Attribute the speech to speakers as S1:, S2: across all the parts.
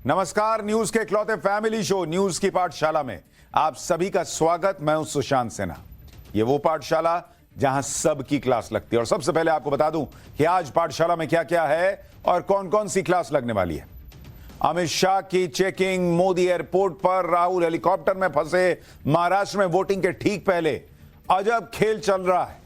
S1: नमस्कार, न्यूज के इकलौते फैमिली शो न्यूज की पाठशाला में आप सभी का स्वागत। मैं हूं सुशांत सिन्हा। ये वो पाठशाला जहां सबकी क्लास लगती है। और सबसे पहले आपको बता दूं कि आज पाठशाला में क्या क्या है और कौन कौन सी क्लास लगने वाली है। अमित शाह की चेकिंग, मोदी एयरपोर्ट पर, राहुल हेलीकॉप्टर में फंसे, महाराष्ट्र में वोटिंग के ठीक पहले अजब खेल चल रहा है।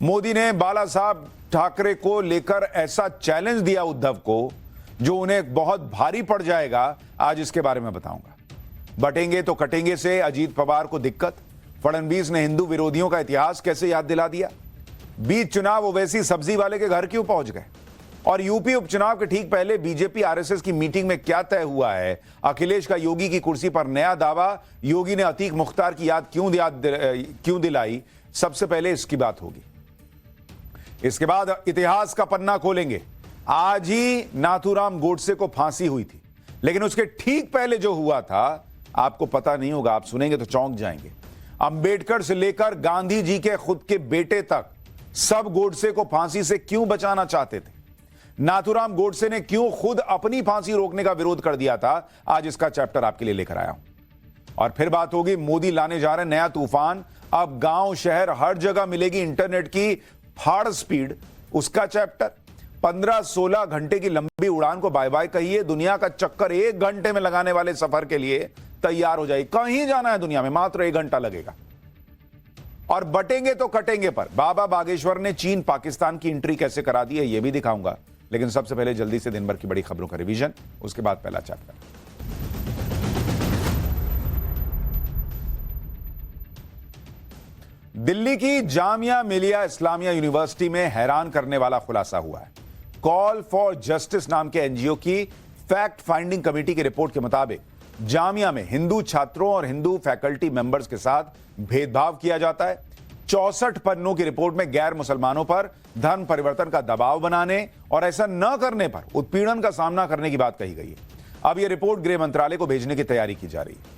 S1: मोदी ने बाला साहब ठाकरे को लेकर ऐसा चैलेंज दिया उद्धव को जो उन्हें बहुत भारी पड़ जाएगा। आज इसके बारे में बताऊंगा। बटेंगे तो कटेंगे से अजीत पवार को दिक्कत, फडणवीस ने हिंदू विरोधियों का इतिहास कैसे याद दिला दिया, बीच चुनाव ओवैसी सब्जी वाले के घर क्यों पहुंच गए, और यूपी उपचुनाव के ठीक पहले बीजेपी आरएसएस की मीटिंग में क्या तय हुआ है, अखिलेश का योगी की कुर्सी पर नया दावा, योगी ने अतीक मुख्तार की याद क्यों दिलाई। सबसे पहले इसकी बात होगी। इसके बाद इतिहास का पन्ना खोलेंगे। आज ही नाथूराम गोडसे को फांसी हुई थी, लेकिन उसके ठीक पहले जो हुआ था आपको पता नहीं होगा, आप सुनेंगे तो चौंक जाएंगे। अंबेडकर से लेकर गांधी जी के खुद के बेटे तक सब गोडसे को फांसी से क्यों बचाना चाहते थे। नाथूराम गोडसे ने क्यों खुद अपनी फांसी रोकने का विरोध कर दिया था। आज इसका चैप्टर आपके लिए लेकर आया हूं। और फिर बात होगी, मोदी लाने जा रहे नया तूफान। अब गांव शहर हर जगह मिलेगी इंटरनेट की फाड़ स्पीड, उसका चैप्टर। 15-16 घंटे की लंबी उड़ान को बाय बाय कहिए। दुनिया का चक्कर 1 घंटे में लगाने वाले सफर के लिए तैयार हो जाइए। कहीं जाना है दुनिया में मात्र 1 घंटा लगेगा। और बटेंगे तो कटेंगे पर बाबा बागेश्वर ने चीन पाकिस्तान की एंट्री कैसे करा दी है, यह भी दिखाऊंगा। लेकिन सबसे पहले जल्दी से दिन भर की बड़ी खबरों का रिवीजन, उसके बाद पहला चैप्टर। दिल्ली की जामिया मिलिया इस्लामिया यूनिवर्सिटी में हैरान करने वाला खुलासा हुआ है। कॉल फॉर जस्टिस नाम के एनजीओ की फैक्ट फाइंडिंग कमेटी की रिपोर्ट के मुताबिक जामिया में हिंदू छात्रों और हिंदू फैकल्टी मेंबर्स के साथ भेदभाव किया जाता है। 64 पन्नों की रिपोर्ट में गैर मुसलमानों पर धर्म परिवर्तन का दबाव बनाने और ऐसा न करने पर उत्पीड़न का सामना करने की बात कही गई है। अब यह रिपोर्ट गृह मंत्रालय को भेजने की तैयारी की जा रही है।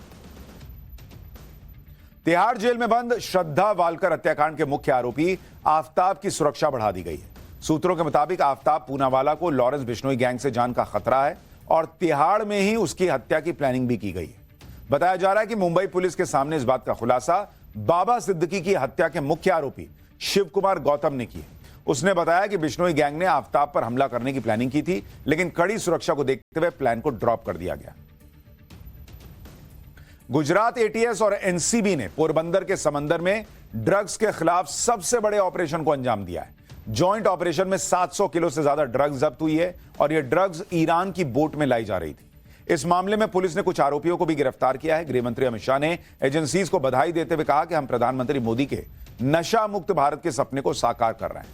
S1: तिहाड़ जेल में बंद श्रद्धा वालकर हत्याकांड के मुख्य आरोपी आफताब की सुरक्षा बढ़ा दी गई है। सूत्रों के मुताबिक आफताब पूनावाला को लॉरेंस बिश्नोई गैंग से जान का खतरा है और तिहाड़ में ही उसकी हत्या की प्लानिंग भी की गई है। बताया जा रहा है कि मुंबई पुलिस के सामने इस बात का खुलासा बाबा सिद्दीकी की हत्या के मुख्य आरोपी शिव कुमार गौतम ने की है। उसने बताया कि बिश्नोई गैंग ने आफताब पर हमला करने की प्लानिंग की थी, लेकिन कड़ी सुरक्षा को देखते हुए प्लान को ड्रॉप कर दिया गया। गुजरात एटीएस और एनसीबी ने पोरबंदर के समंदर में ड्रग्स के खिलाफ सबसे बड़े ऑपरेशन को अंजाम दिया है। जॉइंट ऑपरेशन में 700 किलो से ज्यादा ड्रग्स जब्त हुई है और यह ड्रग्स ईरान की बोट में लाई जा रही थी। इस मामले में पुलिस ने कुछ आरोपियों को भी गिरफ्तार किया है। गृह मंत्री अमित शाह ने एजेंसीज को बधाई देते हुए कहा कि हम प्रधानमंत्री मोदी के नशा मुक्त भारत के सपने को साकार कर रहे हैं।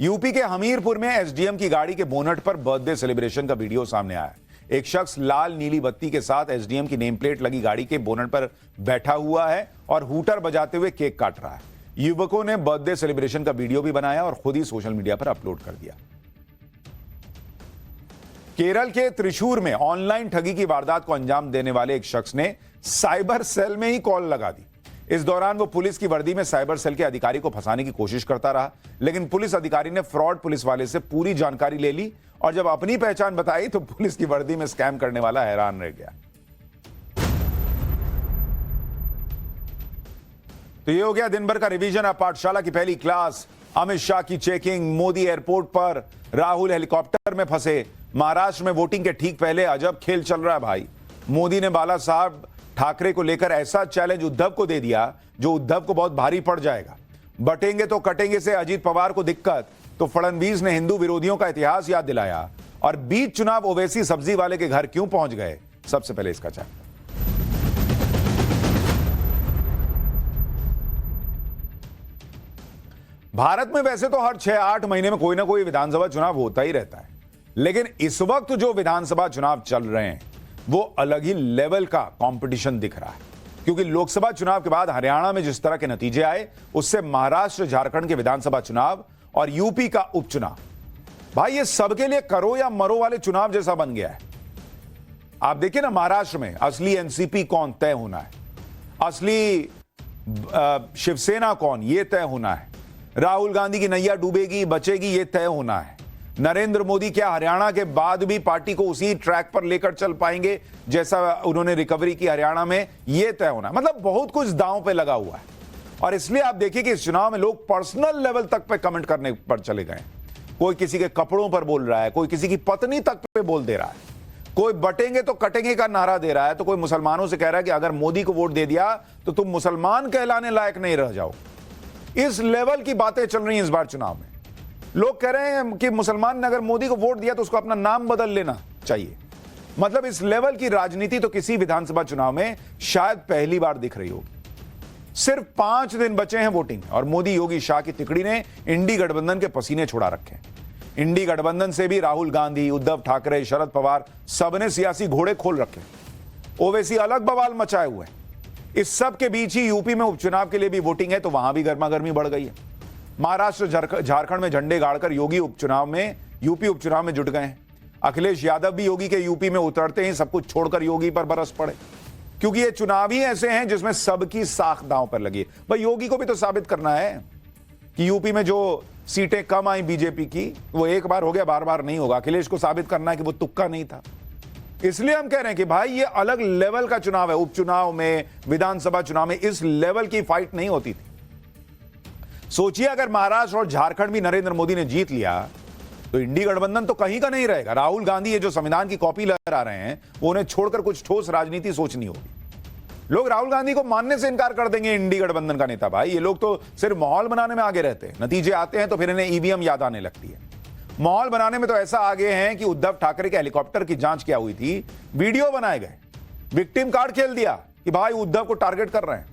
S1: यूपी के हमीरपुर में एसडीएम की गाड़ी के बोनट पर बर्थडे सेलिब्रेशन का वीडियो सामने आया है। एक शख्स लाल नीली बत्ती के साथ एसडीएम की नेम प्लेट लगी गाड़ी के बोनट पर बैठा हुआ है और हूटर बजाते हुए केक काट रहा है। युवकों ने बर्थडे सेलिब्रेशन का वीडियो भी बनाया और खुद ही सोशल मीडिया पर अपलोड कर दिया। केरल के त्रिशूर में ऑनलाइन ठगी की वारदात को अंजाम देने वाले एक शख्स ने साइबर सेल में ही कॉल लगा दी। इस दौरान वो पुलिस की वर्दी में साइबर सेल के अधिकारी को फंसाने की कोशिश करता रहा, लेकिन पुलिस अधिकारी ने फ्रॉड पुलिस वाले से पूरी जानकारी ले ली और जब अपनी पहचान बताई तो पुलिस की वर्दी में स्कैम करने वाला हैरान रह गया। तो ये हो गया दिन भर का रिवीजन। अब पाठशाला की पहली क्लास। अमित शाह की चेकिंग, मोदी एयरपोर्ट पर, राहुल हेलीकॉप्टर में फंसे, महाराष्ट्र में वोटिंग के ठीक पहले अजब खेल चल रहा है भाई। मोदी ने बाला साहब ठाकरे को लेकर ऐसा चैलेंज उद्धव को दे दिया जो उद्धव को बहुत भारी पड़ जाएगा। बटेंगे तो कटेंगे से अजीत पवार को दिक्कत, तो फडणवीस ने हिंदू विरोधियों का इतिहास याद दिलाया, और बीच चुनाव ओवैसी सब्जी वाले के घर क्यों पहुंच गए। सबसे पहले इसका चैप्टर। भारत में वैसे तो हर 6-8 महीने में कोई ना कोई विधानसभा चुनाव होता ही रहता है, लेकिन इस वक्त जो विधानसभा चुनाव चल रहे हैं वो अलग ही लेवल का कंपटीशन दिख रहा है। क्योंकि लोकसभा चुनाव के बाद हरियाणा में जिस तरह के नतीजे आए, उससे महाराष्ट्र झारखंड के विधानसभा चुनाव और यूपी का उपचुनाव, भाई ये सबके लिए करो या मरो वाले चुनाव जैसा बन गया है। आप देखिए ना, महाराष्ट्र में असली एनसीपी कौन तय होना है, असली शिवसेना कौन ये तय होना है, राहुल गांधी की नैया डूबेगी बचेगी ये तय होना है। नरेंद्र मोदी क्या हरियाणा के बाद भी पार्टी को उसी ट्रैक पर लेकर चल पाएंगे जैसा उन्होंने रिकवरी की हरियाणा में? यह तय होना, मतलब बहुत कुछ दांव पे लगा हुआ है। और इसलिए आप देखिए कि इस चुनाव में लोग पर्सनल लेवल तक पे कमेंट करने पर चले गए। कोई किसी के कपड़ों पर बोल रहा है, कोई किसी की पत्नी तक पे बोल दे रहा है, कोई बटेंगे तो कटेंगे का नारा दे रहा है, तो कोई मुसलमानों से कह रहा है कि अगर मोदी को वोट दे दिया तो तुम मुसलमान कहलाने लायक नहीं रह जाओ। इस लेवल की बातें चल रही हैं इस बार चुनाव में। लोग कह रहे हैं कि मुसलमान ने अगर मोदी को वोट दिया तो उसको अपना नाम बदल लेना चाहिए। मतलब इस लेवल की राजनीति तो किसी विधानसभा चुनाव में शायद पहली बार दिख रही होगी। सिर्फ 5 दिन बचे हैं वोटिंग और मोदी योगी शाह की तिकड़ी ने इंडी गठबंधन के पसीने छुड़ा रखे हैं। इंडी गठबंधन से भी राहुल गांधी, उद्धव ठाकरे, शरद पवार सबने सियासी घोड़े खोल रखे। ओवैसी अलग बवाल मचाए हुए। इस सब के बीच ही यूपी में उपचुनाव के लिए भी वोटिंग है, तो वहां भी गर्मागर्मी बढ़ गई है। महाराष्ट्र, झारखंड में झंडे गाड़कर योगी यूपी उपचुनाव में जुट गए हैं। अखिलेश यादव भी योगी के यूपी में उतरते ही सब कुछ छोड़कर योगी पर बरस पड़े, क्योंकि ये चुनाव ही ऐसे हैं जिसमें सबकी साख दांव पर लगी है। भाई योगी को भी तो साबित करना है कि यूपी में जो सीटें कम आई बीजेपी की, वो एक बार हो गया, बार बार नहीं होगा। अखिलेश को साबित करना है कि वो तुक्का नहीं था। इसलिए हम कह रहे हैं कि भाई ये अलग लेवल का चुनाव है। उपचुनाव में, विधानसभा चुनाव में इस लेवल की फाइट नहीं होती थी। सोचिए अगर महाराष्ट्र और झारखंड भी नरेंद्र मोदी ने जीत लिया तो इंडी गठबंधन तो कहीं का नहीं रहेगा। राहुल गांधी ये जो संविधान की कॉपी लहरा रहे हैं, वो उन्हें छोड़कर कुछ ठोस राजनीति सोचनी होगी। लोग राहुल गांधी को मानने से इनकार कर देंगे इंडी गठबंधन का नेता। भाई ये लोग तो सिर्फ माहौल बनाने में आगे रहते हैं। नतीजे आते हैं तो फिर इन्हें ईवीएम याद आने लगती है। माहौल बनाने में तो ऐसा आगे हैं कि उद्धव ठाकरे के हेलीकॉप्टर की जांच क्या हुई थी, वीडियो बनाए गए, विक्टिम कार्ड खेल दिया कि भाई उद्धव को टारगेट कर रहे हैं।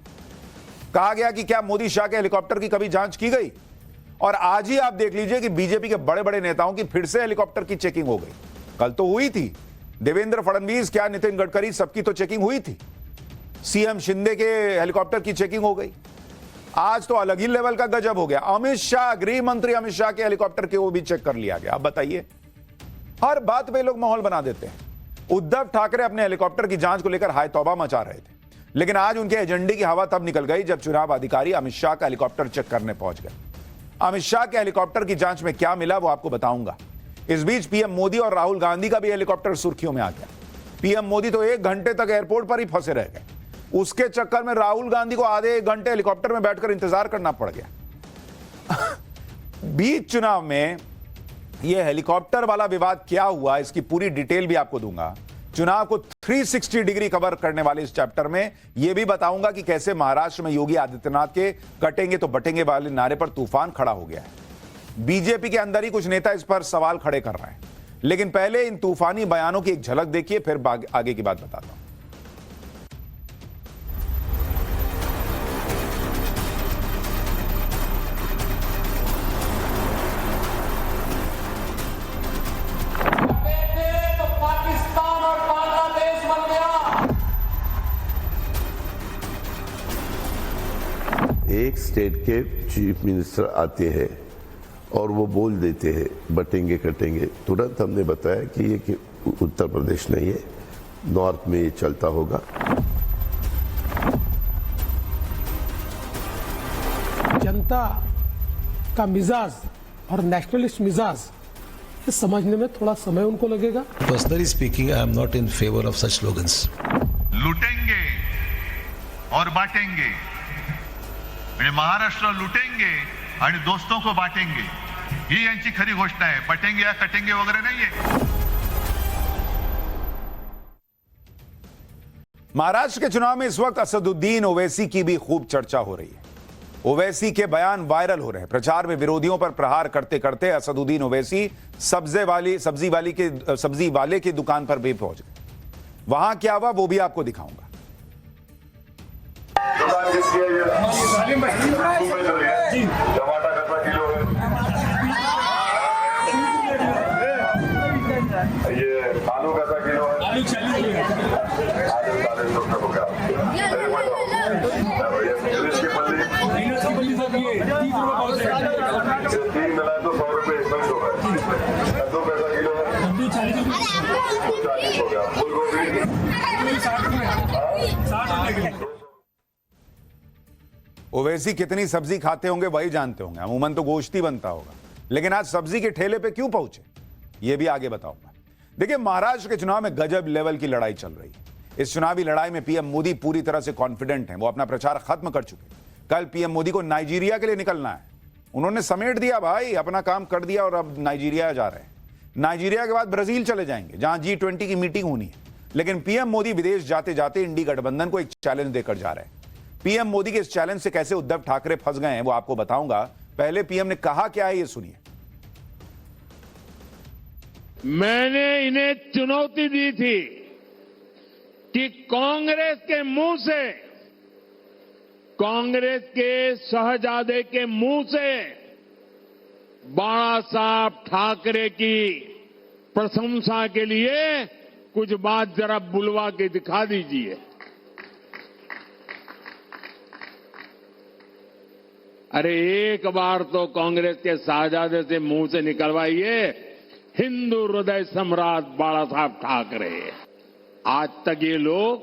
S1: कहा गया कि क्या मोदी शाह के हेलीकॉप्टर की कभी जांच की गई? और आज ही आप देख लीजिए कि बीजेपी के बड़े बड़े नेताओं की फिर से हेलीकॉप्टर की चेकिंग हो गई। कल तो हुई थी, देवेंद्र फडणवीस, क्या नितिन गडकरी, सबकी तो चेकिंग हुई थी। सीएम शिंदे के हेलीकॉप्टर की चेकिंग हो गई। आज तो अलग ही लेवल का गजब हो गया। अमित शाह, गृह मंत्री अमित शाह के हेलीकॉप्टर के वो भी चेक कर लिया गया। अब बताइए, हर बात पे लोग माहौल बना देते हैं। उद्धव ठाकरे अपने हेलीकॉप्टर की जांच को लेकर हाय तौबा मचा रहे थे, लेकिन आज उनके एजेंडे की हवा तब निकल गई जब चुनाव अधिकारी अमित शाह का हेलीकॉप्टर चेक करने पहुंच गए। अमित शाह के हेलीकॉप्टर की जांच में क्या मिला वो आपको बताऊंगा। इस बीच पीएम मोदी और राहुल गांधी का भी हेलीकॉप्टर सुर्खियों में आ गया। पीएम मोदी तो 1 घंटे तक एयरपोर्ट पर ही फंसे रह गए। उसके चक्कर में राहुल गांधी को आधे 1 घंटे हेलीकॉप्टर में बैठकर इंतजार करना पड़ गया। बीच चुनाव में यह हेलीकॉप्टर वाला विवाद क्या हुआ, इसकी पूरी डिटेल भी आपको दूंगा। चुनाव को 360 डिग्री कवर करने वाले इस चैप्टर में यह भी बताऊंगा कि कैसे महाराष्ट्र में योगी आदित्यनाथ के कटेंगे तो बटेंगे वाले नारे पर तूफान खड़ा हो गया है। बीजेपी के अंदर ही कुछ नेता इस पर सवाल खड़े कर रहे हैं। लेकिन पहले इन तूफानी बयानों की एक झलक देखिए, फिर आगे की बात बताता हूं।
S2: एक स्टेट के चीफ मिनिस्टर आते हैं और वो बोल देते हैं बटेंगे कटेंगे, तुरंत हमने बताया कि ये कि उत्तर प्रदेश नहीं है, नॉर्थ में ये चलता होगा।
S3: जनता का मिजाज और नेशनलिस्ट मिजाज ये समझने में थोड़ा समय उनको लगेगा।
S4: Personally speaking, I am not in favor of such slogans.
S5: लूटेंगे और बांटेंगे, म्हणजे महाराष्ट्र लुटेंगे आणि दोस्तों को बांटेंगे, ही यांची खरी घोषणा आहे। बटेंगे या कटेंगे वगैरे नाहीये।
S1: महाराष्ट्र के चुनाव में इस वक्त असदुद्दीन ओवैसी की भी खूब चर्चा हो रही है। ओवैसी के बयान वायरल हो रहे हैं। प्रचार में विरोधियों पर प्रहार करते करते असदुद्दीन ओवैसी सब्जी वाले की दुकान पर भी पहुंच गए। वहां क्या हुआ वो भी आपको दिखाऊंगा।
S6: टमाटर कैसा किलो है? ये आलू कैसा किलो है? आलू 40 रुपये हो गया। तीन मिलाए तो 100 रुपये इसमें हो गए। कद्दू कैसा किलो है? 40 हो गया। फूल गोभी 60 रुपये।
S1: ओवैसी कितनी सब्जी खाते होंगे वही जानते होंगे, अमूमन तो गोश्त ही बनता होगा। लेकिन आज सब्जी के ठेले पे क्यों पहुंचे? यह भी आगे बताऊंगा। देखिए, महाराष्ट्र के चुनाव में गजब लेवल की लड़ाई चल रही है। इस चुनावी लड़ाई में पीएम मोदी पूरी तरह से कॉन्फिडेंट हैं। वो अपना प्रचार खत्म कर चुके हैं। कल पीएम मोदी को नाइजीरिया के लिए निकलना है। उन्होंने समेट दिया भाई, अपना काम कर दिया और अब नाइजीरिया जा रहे हैं। नाइजीरिया के बाद ब्राजील चले जाएंगे, जहां G20 की मीटिंग होनी है। लेकिन पीएम मोदी विदेश जाते जाते इंडी गठबंधन को एक चैलेंज देकर जा रहे हैं। पीएम मोदी के इस चैलेंज से कैसे उद्धव ठाकरे फंस गए हैं वो आपको बताऊंगा। पहले पीएम ने कहा क्या है, ये सुनिए।
S7: मैंने इन्हें चुनौती दी थी कि कांग्रेस के मुंह से, कांग्रेस के शहजादे के मुंह से बाला साहब ठाकरे की प्रशंसा के लिए कुछ बात जरा बुलवा के दिखा दीजिए। अरे एक बार तो कांग्रेस के शहजादे से मुंह से निकलवाइए, हिंदू हृदय सम्राट बाला साहब ठाकरे। आज तक ये लोग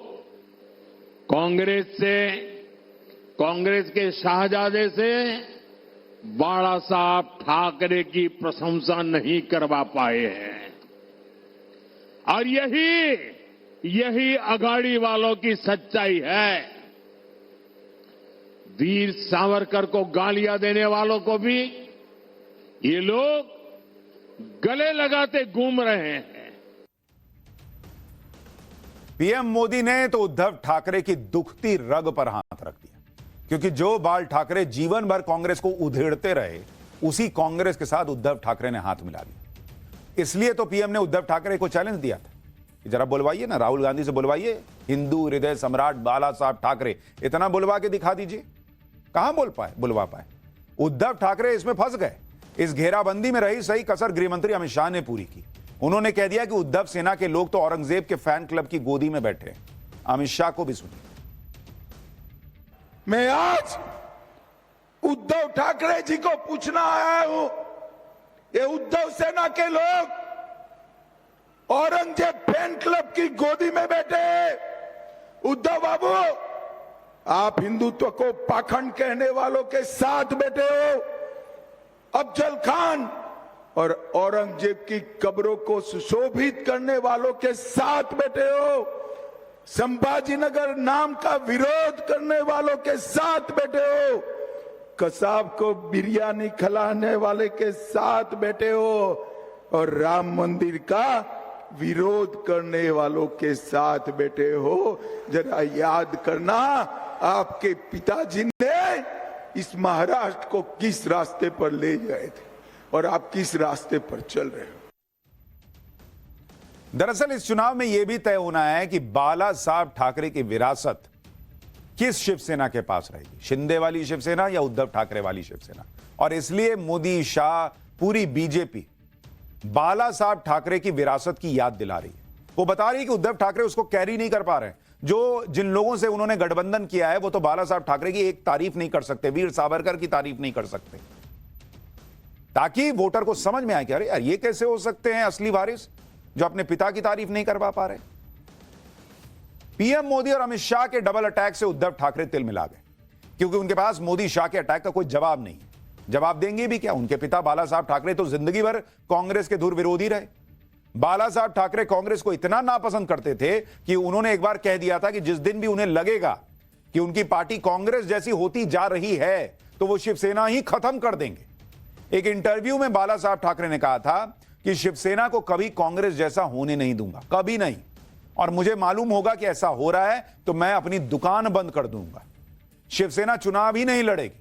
S7: कांग्रेस से, कांग्रेस के शहजादे से बाला साहब ठाकरे की प्रशंसा नहीं करवा पाए हैं। और यही अघाड़ी वालों की सच्चाई है। वीर सावरकर को गालियां देने वालों को भी ये लोग गले लगाते घूम रहे हैं।
S1: पीएम मोदी ने तो उद्धव ठाकरे की दुखती रग पर हाथ रख दिया, क्योंकि जो बाल ठाकरे जीवन भर कांग्रेस को उधेड़ते रहे, उसी कांग्रेस के साथ उद्धव ठाकरे ने हाथ मिला दिया। इसलिए तो पीएम ने उद्धव ठाकरे को चैलेंज दिया था कि जरा बुलवाइए ना, राहुल गांधी से बुलवाइए, हिंदू हृदय सम्राट बाला साहब ठाकरे, इतना बुलवा के दिखा दीजिए। कहां बुलवा पाए। उद्धव ठाकरे इसमें फंस गए। इस घेराबंदी में रही सही कसर गृहमंत्री अमित शाह ने पूरी की। उन्होंने कह दिया कि उद्धव सेना के लोग तो औरंगजेब के फैन क्लब की गोदी में बैठे हैं। अमित शाह को भी सुनिए।
S8: मैं आज उद्धव ठाकरे जी को पूछना आया हूं, ये उद्धव सेना के लोग औरंगजेब फैन क्लब की गोदी में बैठे हैं। उद्धव बाबू, आप हिंदुत्व को पाखंड कहने वालों के साथ बैठे हो। अफजल खान और औरंगजेब की कब्रों को सुशोभित करने वालों के साथ बैठे हो। संभाजीनगर नाम का विरोध करने वालों के साथ बैठे हो। कसाब को बिरयानी खिलाने वाले के साथ बैठे हो और राम मंदिर का विरोध करने वालों के साथ बैठे हो। जरा याद करना, आपके पिताजी ने इस महाराष्ट्र को किस रास्ते पर ले गए थे और आप किस रास्ते पर चल रहे हो।
S1: दरअसल इस चुनाव में यह भी तय होना है कि बाला साहब ठाकरे की विरासत किस शिवसेना के पास रहेगी, शिंदे वाली शिवसेना या उद्धव ठाकरे वाली शिवसेना। और इसलिए मोदी, शाह, पूरी बीजेपी बाला साहब ठाकरे की विरासत की याद दिला रही है। वो बता रही है कि उद्धव ठाकरे उसको कैरी नहीं कर पा रहे। जिन लोगों से उन्होंने गठबंधन किया है वो तो बाला साहब ठाकरे की एक तारीफ नहीं कर सकते, वीर सावरकर की तारीफ नहीं कर सकते, ताकि वोटर को समझ में आए कि अरे यार ये कैसे हो सकते हैं असली वारिस जो अपने पिता की तारीफ नहीं करवा पा रहे। पीएम मोदी और अमित शाह के डबल अटैक से उद्धव ठाकरे तिल मिला गए, क्योंकि उनके पास मोदी शाह के अटैक का कोई जवाब नहीं है। जवाब देंगे भी क्या? उनके पिता बाला साहब ठाकरे तो जिंदगी भर कांग्रेस के धुर विरोधी रहे। बाला साहब ठाकरे कांग्रेस को इतना नापसंद करते थे कि उन्होंने एक बार कह दिया था कि जिस दिन भी उन्हें लगेगा कि उनकी पार्टी कांग्रेस जैसी होती जा रही है तो वो शिवसेना ही खत्म कर देंगे। एक इंटरव्यू में बाला साहब ठाकरे ने कहा था कि शिवसेना को कभी कांग्रेस जैसा होने नहीं दूंगा, कभी नहीं, और मुझे मालूम होगा कि ऐसा हो रहा है तो मैं अपनी दुकान बंद कर दूंगा। शिवसेना चुनाव ही नहीं लड़ेगी।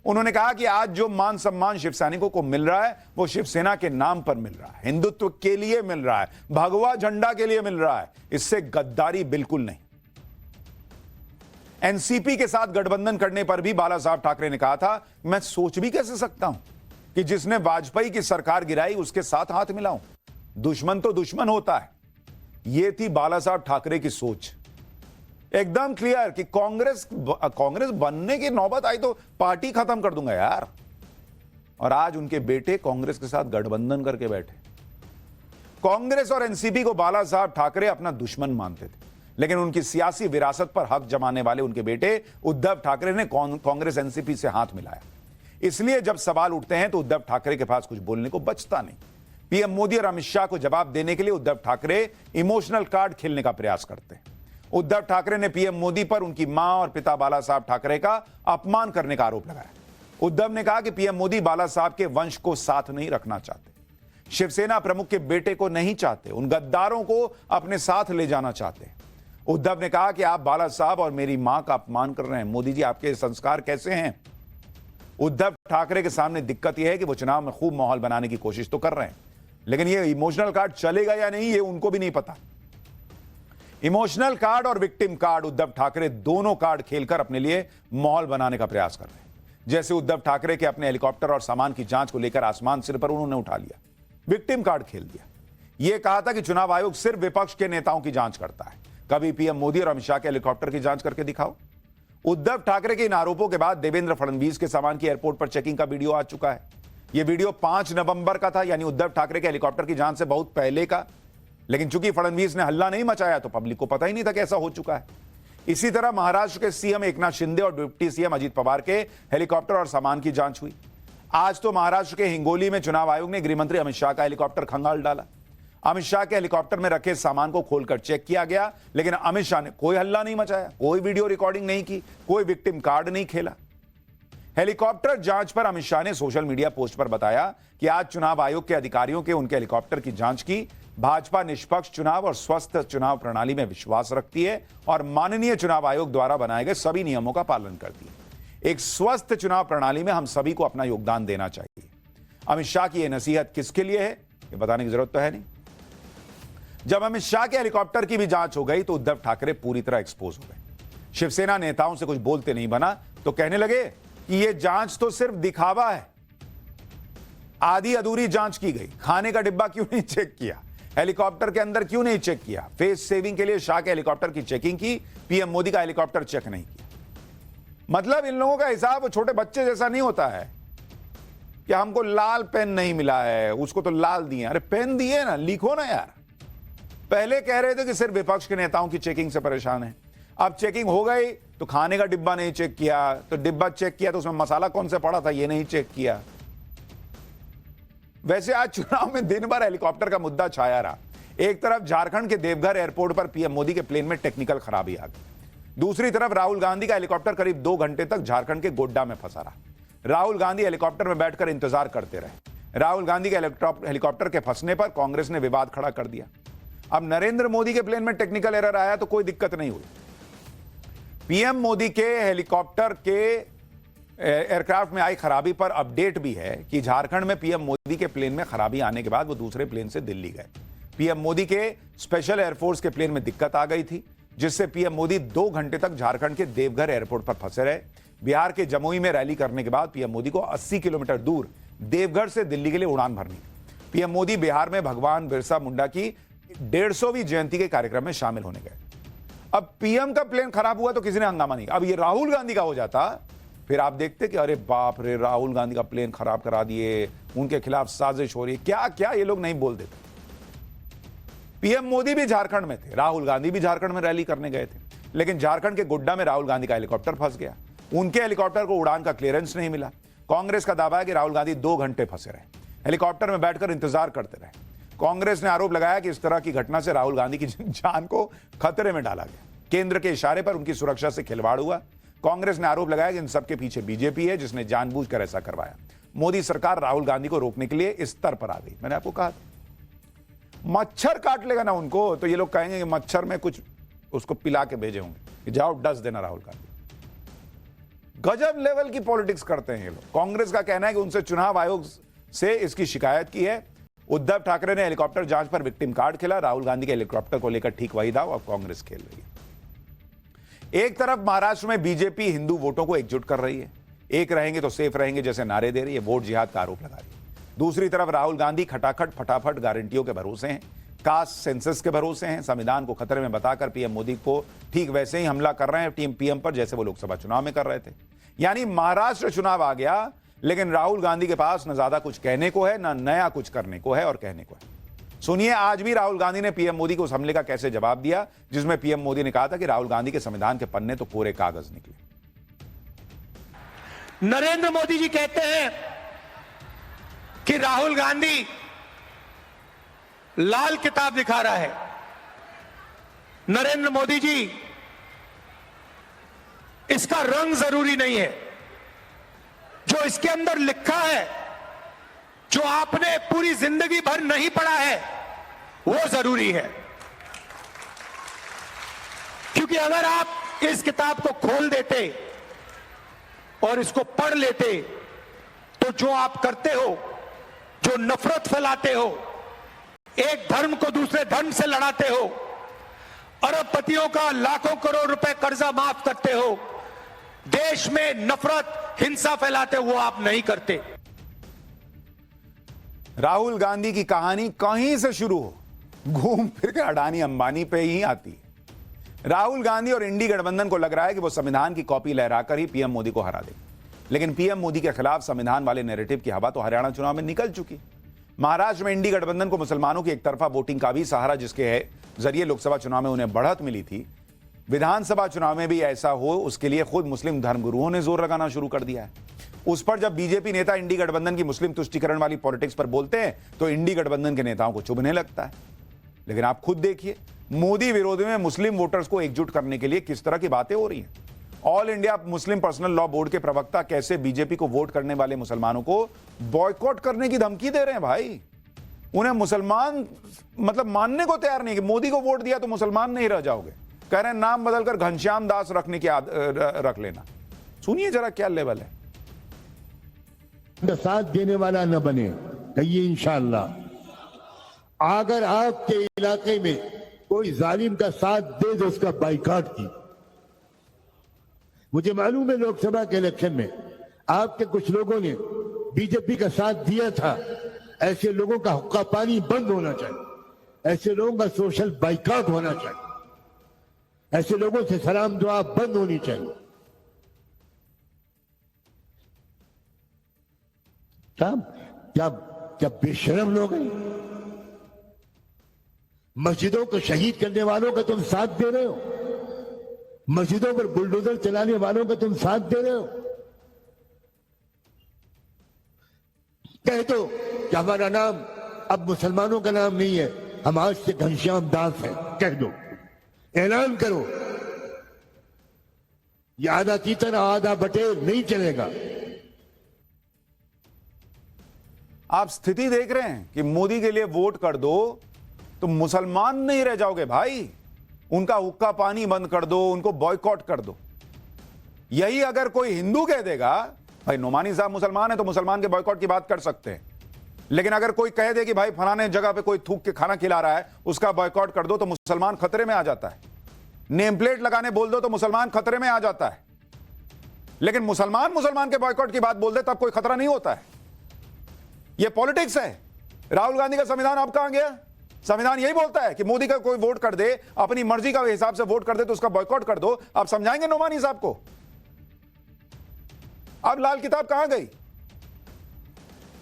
S1: उन्होंने कहा कि आज जो मान सम्मान शिव सैनिकों को मिल रहा है वो शिवसेना के नाम पर मिल रहा है, हिंदुत्व के लिए मिल रहा है, भगवा झंडा के लिए मिल रहा है, इससे गद्दारी बिल्कुल नहीं। एनसीपी के साथ गठबंधन करने पर भी बाला साहब ठाकरे ने कहा था, मैं सोच भी कैसे सकता हूं कि जिसने वाजपेयी की सरकार गिराई उसके साथ हाथ मिलाऊं। दुश्मन तो दुश्मन होता है। यह थी बाला साहब ठाकरे की सोच, एकदम क्लियर कि कांग्रेस बनने की नौबत आई तो पार्टी खत्म कर दूंगा यार। और आज उनके बेटे कांग्रेस के साथ गठबंधन करके बैठे। कांग्रेस और एनसीपी को बाला साहब ठाकरे अपना दुश्मन मानते थे, लेकिन उनकी सियासी विरासत पर हक जमाने वाले उनके बेटे उद्धव ठाकरे ने कांग्रेस एनसीपी से हाथ मिलाया। इसलिए जब सवाल उठते हैं तो उद्धव ठाकरे के पास कुछ बोलने को बचता नहीं। पीएम मोदी और अमित शाह को जवाब देने के लिए उद्धव ठाकरे इमोशनल कार्ड खेलने का प्रयास करते हैं। उद्धव ठाकरे ने पीएम मोदी पर उनकी मां और पिता बाला साहब ठाकरे का अपमान करने का आरोप लगाया। उद्धव ने कहा कि पीएम मोदी बाला साहब के वंश को साथ नहीं रखना चाहते, शिवसेना प्रमुख के बेटे को नहीं चाहते, उन गद्दारों को अपने साथ ले जाना चाहते। उद्धव ने कहा कि आप बाला साहब और मेरी मां का अपमान कर रहे हैं। मोदी जी, आपके संस्कार कैसे हैं? उद्धव ठाकरे के सामने दिक्कत यह है कि वो चुनाव में खूब माहौल बनाने की कोशिश तो कर रहे हैं, लेकिन ये इमोशनल कार्ड चलेगा या नहीं, ये उनको भी नहीं पता। इमोशनल कार्ड और विक्टिम कार्ड, उद्धव ठाकरे दोनों कार्ड खेलकर अपने लिए माहौल बनाने का प्रयास कर रहे हैं। जैसे उद्धव ठाकरे के अपने हेलीकॉप्टर और सामान की जांच को लेकर आसमान सिर पर उन्होंने उठा लिया, विक्टिम कार्ड खेल दिया। यह कहा था कि चुनाव आयोग सिर्फ विपक्ष के नेताओं की जांच करता है, कभी पीएम मोदी और अमित शाह के हेलीकॉप्टर की जांच करके दिखाओ। उद्धव ठाकरे के इन आरोपों के बाद देवेंद्र फडणवीस के सामान की एयरपोर्ट पर चेकिंग का वीडियो आ चुका है। यह वीडियो 5 नवंबर का था, यानी उद्धव ठाकरे के हेलीकॉप्टर की जांच से बहुत पहले का। लेकिन चूंकि फडणवीस ने हल्ला नहीं मचाया तो पब्लिक को पता ही नहीं था कि ऐसा हो चुका है। इसी तरह महाराष्ट्र के सीएम एकनाथ शिंदे और डिप्टी सीएम अजीत पवार के हेलीकॉप्टर और सामान की जांच हुई। आज तो महाराष्ट्र के हिंगोली में चुनाव आयोग ने गृहमंत्री अमित शाह का हेलीकॉप्टर खंगाल डाला। अमित शाह के हेलीकॉप्टर में रखे सामान को खोलकर चेक किया गया, लेकिन अमित शाह ने कोई हल्ला नहीं मचाया, कोई वीडियो रिकॉर्डिंग नहीं की, कोई विक्टिम कार्ड नहीं खेला। हेलीकॉप्टर जांच पर अमित शाह ने सोशल मीडिया पोस्ट पर बताया कि आज चुनाव आयोग के अधिकारियों के उनके हेलीकॉप्टर की जांच की। भाजपा निष्पक्ष चुनाव और स्वस्थ चुनाव प्रणाली में विश्वास रखती है और माननीय चुनाव आयोग द्वारा बनाए गए सभी नियमों का पालन करती है। एक स्वस्थ चुनाव प्रणाली में हम सभी को अपना योगदान देना चाहिए। अमित शाह की यह नसीहत किसके लिए है, यह बताने की जरूरत तो है नहीं। जब अमित शाह के हेलीकॉप्टर की भी जांच हो गई तो उद्धव ठाकरे पूरी तरह एक्सपोज हो गए। शिवसेना नेताओं से कुछ बोलते नहीं बना तो कहने लगे कि यह जांच तो सिर्फ दिखावा है, आधी अधूरी जांच की गई। खाने का डिब्बा क्यों नहीं चेक किया, हेलीकॉप्टर के अंदर क्यों नहीं चेक किया, फेस सेविंग के लिए शाह के हेलीकॉप्टर की चेकिंग की, पीएम मोदी का हेलीकॉप्टर चेक नहीं किया। मतलब इन लोगों का हिसाब वो छोटे बच्चे जैसा नहीं होता है कि हमको लाल पेन नहीं मिला है, उसको तो लाल दिए। अरे पेन दिए ना, लिखो ना यार। पहले कह रहे थे कि सिर्फ विपक्ष के नेताओं की चेकिंग से परेशान है, अब चेकिंग हो गई तो खाने का डिब्बा नहीं चेक किया, तो डिब्बा चेक किया तो उसमें मसाला कौन से पड़ा था ये नहीं चेक किया। वैसे आज चुनाव में दिन भर हेलीकॉप्टर का मुद्दा छाया रहा। एक तरफ झारखंड के देवघर एयरपोर्ट पर पीएम मोदी के प्लेन में टेक्निकल खराबी आ गई, दूसरी तरफ राहुल गांधी का हेलीकॉप्टर करीब 2 घंटे तक झारखंड के गोड्डा में फंसा रहा। राहुल गांधी हेलीकॉप्टर में बैठकर इंतजार करते रहे। राहुल गांधी के हेलीकॉप्टर के फंसने पर कांग्रेस ने विवाद खड़ा कर दिया। अब नरेंद्र मोदी के प्लेन में टेक्निकल एरर आया तो कोई दिक्कत नहीं हुई। पीएम मोदी के हेलीकॉप्टर के एयरक्राफ्ट में आई खराबी पर अपडेट भी है कि झारखंड में पीएम मोदी के प्लेन में खराबी आने के बाद वो दूसरे प्लेन से दिल्ली गए। पीएम मोदी के स्पेशल एयरफोर्स के प्लेन में दिक्कत आ गई थी, जिससे पीएम मोदी 2 घंटे तक झारखंड के देवघर एयरपोर्ट पर फंसे रहे। बिहार के जमुई में रैली करने के बाद पीएम मोदी को 80 किलोमीटर दूर देवघर से दिल्ली के लिए उड़ान भरनी। पीएम मोदी बिहार में भगवान बिरसा मुंडा की 150वीं जयंती के कार्यक्रम में शामिल होने गए। अब पीएम का प्लेन खराब हुआ तो किसी ने हंगामा नहीं। अब ये राहुल गांधी का हो जाता, फिर आप देखते कि अरे बाप रे, राहुल गांधी का प्लेन खराब करा दिए, उनके खिलाफ साजिश हो रही है, क्या क्या ये लोग नहीं बोल देते। पीएम मोदी भी झारखंड में थे, राहुल गांधी भी झारखंड में रैली करने गए थे, लेकिन झारखंड के गोड्डा में राहुल गांधी का हेलीकॉप्टर फंस गया। उनके हेलीकॉप्टर को उड़ान का क्लियरेंस नहीं मिला। कांग्रेस का दावा है कि राहुल गांधी 2 घंटे फंसे रहे, हेलीकॉप्टर में बैठकर इंतजार करते रहे। कांग्रेस ने आरोप लगाया कि इस तरह की घटना से राहुल गांधी की जान को खतरे में डाला गया। केंद्र के इशारे पर उनकी सुरक्षा से खिलवाड़ हुआ। कांग्रेस ने आरोप लगाया कि इन सबके पीछे बीजेपी है, जिसने जानबूझकर ऐसा करवाया। मोदी सरकार राहुल गांधी को रोकने के लिए इस स्तर पर आ गई। मैंने आपको कहा मच्छर काट लेगा ना उनको तो ये लोग कहेंगे कि मच्छर में कुछ उसको पिला के भेजे होंगे कि जाओ डस देना राहुल गांधी। गजब लेवल की पॉलिटिक्स करते हैं ये लोग। कांग्रेस का कहना है कि उनसे चुनाव आयोग से इसकी शिकायत की है। उद्धव ठाकरे ने हेलीकॉप्टर जांच पर विक्टिम कार्ड खेला। राहुल गांधी के हेलीकॉप्टर को लेकर ठीक वही दाव अब कांग्रेस खेल रही है। एक तरफ महाराष्ट्र में बीजेपी हिंदू वोटों को एकजुट कर रही है, एक रहेंगे तो सेफ रहेंगे जैसे नारे दे रही है, वोट जिहाद का आरोप लगा रही है। दूसरी तरफ राहुल गांधी खटाखट फटाफट गारंटियों के भरोसे हैं, कास्ट सेंसस के भरोसे हैं, संविधान को खतरे में बताकर पीएम मोदी को ठीक वैसे ही हमला कर रहे हैं टीम पीएम पर जैसे वो लोकसभा चुनाव में कर रहे थे। यानी महाराष्ट्र चुनाव आ गया, लेकिन राहुल गांधी के पास न ज्यादा कुछ कहने को है, न नया कुछ करने को है और कहने को है। सुनिए आज भी राहुल गांधी ने पीएम मोदी को उस हमले का कैसे जवाब दिया जिसमें पीएम मोदी ने कहा था कि राहुल गांधी के संविधान के पन्ने तो कोरे कागज निकले।
S9: नरेंद्र मोदी जी कहते हैं कि राहुल गांधी लाल किताब दिखा रहा है। नरेंद्र मोदी जी, इसका रंग जरूरी नहीं है, जो इसके अंदर लिखा है, जो आपने पूरी जिंदगी भर नहीं पढ़ा है, वो जरूरी है। क्योंकि अगर आप इस किताब को खोल देते और इसको पढ़ लेते तो जो आप करते हो, जो नफरत फैलाते हो, एक धर्म को दूसरे धर्म से लड़ाते हो, अरबपतियों का लाखों करोड़ रुपए कर्जा माफ करते हो, देश में नफरत हिंसा फैलाते हो, वो आप नहीं करते।
S1: राहुल गांधी की कहानी कहीं से शुरू हो, घूम फिर के अडानी अंबानी पे ही आती है। राहुल गांधी और इंडी गठबंधन को लग रहा है कि वो संविधान की कॉपी लहराकर ही पीएम मोदी को हरा देंगे, लेकिन पीएम मोदी के खिलाफ संविधान वाले नैरेटिव की हवा तो हरियाणा चुनाव में निकल चुकी। महाराष्ट्र में इंडी गठबंधन को मुसलमानों की एक तरफा वोटिंग का भी सहारा, जिसके जरिए लोकसभा चुनाव में उन्हें बढ़त मिली थी, विधानसभा चुनाव में भी ऐसा हो, उसके लिए खुद मुस्लिम धर्मगुरुओं ने जोर लगाना शुरू कर दिया है। उस पर जब बीजेपी नेता इंडी गठबंधन की मुस्लिम तुष्टीकरण वाली पॉलिटिक्स पर बोलते हैं तो इंडी गठबंधन के नेताओं को चुभने लगता है। लेकिन आप खुद देखिए, मोदी विरोधी में मुस्लिम वोटर्स को एकजुट करने के लिए किस तरह की बातें हो रही हैं। All India Muslim personal law board के प्रवक्ता कैसे बीजेपी को वोट करने वाले मुसलमानों को बॉयकॉट करने की धमकी दे रहे हैं। भाई, उन्हें मुसलमान मतलब मानने को तैयार नहीं कि मोदी को वोट दिया तो मुसलमान नहीं रह जाओगे। कह रहे हैं नाम बदलकर घनश्याम दास रखने की रख लेना। सुनिए जरा क्या लेवल है।
S10: साथ देने वाला न बने, कहिए इंशाअल्लाह। अगर आपके इलाके में कोई जालिम का साथ दे तो उसका बाइकाट की। मुझे मालूम है लोकसभा के इलेक्शन में आपके कुछ लोगों ने बीजेपी का साथ दिया था। ऐसे लोगों का हुक्का पानी बंद होना चाहिए, ऐसे लोगों का सोशल बाइकाट होना चाहिए, ऐसे लोगों से सलाम दुआ बंद होनी चाहिए। क्या बेशरम लोग हैं। मस्जिदों को शहीद करने वालों का तुम साथ दे रहे हो, मस्जिदों पर बुलडोजर चलाने वालों का तुम साथ दे रहे हो। कह दो कि हमारा नाम अब मुसलमानों का नाम नहीं है, हम आज से घनश्याम दास हैं, कह दो, ऐलान करो। ये आधा तीतर आधा बटेर नहीं चलेगा।
S1: आप स्थिति देख रहे हैं कि मोदी के लिए वोट कर दो तो मुसलमान नहीं रह जाओगे भाई। उनका हुक्का पानी बंद कर दो, उनको बॉयकॉट कर दो। यही अगर कोई हिंदू कह देगा, भाई नोमानी साहब मुसलमान है तो मुसलमान के बॉयकॉट की बात कर सकते हैं, लेकिन अगर कोई कह दे कि भाई फलाने जगह पे कोई थूक के खाना खिला रहा है, उसका बॉयकॉट कर दो, तो मुसलमान खतरे में आ जाता है। नेम प्लेट लगाने बोल दो तो मुसलमान खतरे में आ जाता है। लेकिन मुसलमान के बॉयकॉट की बात बोल दे तब कोई खतरा नहीं होता है। यह पॉलिटिक्स है। राहुल गांधी का संविधान अब कहां गया? संविधान यही बोलता है कि मोदी का कोई वोट कर दे, अपनी मर्जी का हिसाब से वोट कर दे तो उसका बॉयकॉट कर दो। आप समझाएंगे नोमानी साहब को? अब लाल किताब कहां गई?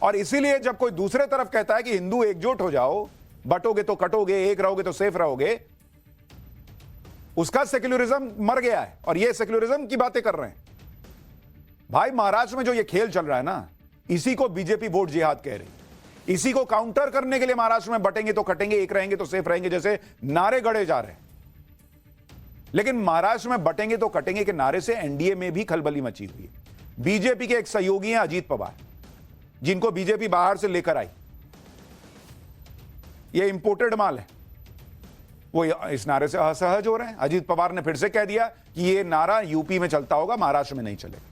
S1: और इसीलिए जब कोई दूसरे तरफ कहता है कि हिंदू एकजुट हो जाओ, बटोगे तो कटोगे, एक रहोगे तो सेफ रहोगे, उसका सेक्युलरिज्म मर गया है और ये सेक्युलरिज्म की बातें कर रहे हैं। भाई, महाराष्ट्र में जो ये खेल चल रहा है ना, इसी को बीजेपी वोट जिहाद कह रही। इसी को काउंटर करने के लिए महाराष्ट्र में बटेंगे तो कटेंगे, एक रहेंगे तो सेफ रहेंगे जैसे नारे गढ़े जा रहे हैं। लेकिन महाराष्ट्र में बटेंगे तो कटेंगे के नारे से एनडीए में भी खलबली मची हुई है। बीजेपी के एक सहयोगी हैं अजीत पवार, जिनको बीजेपी बाहर से लेकर आई। ये इंपोर्टेड माल है। वो इस नारे से असहज हो रहे हैं। अजीत पवार ने फिर से कह दिया कि ये नारा यूपी में चलता होगा, महाराष्ट्र में नहीं चलेगा।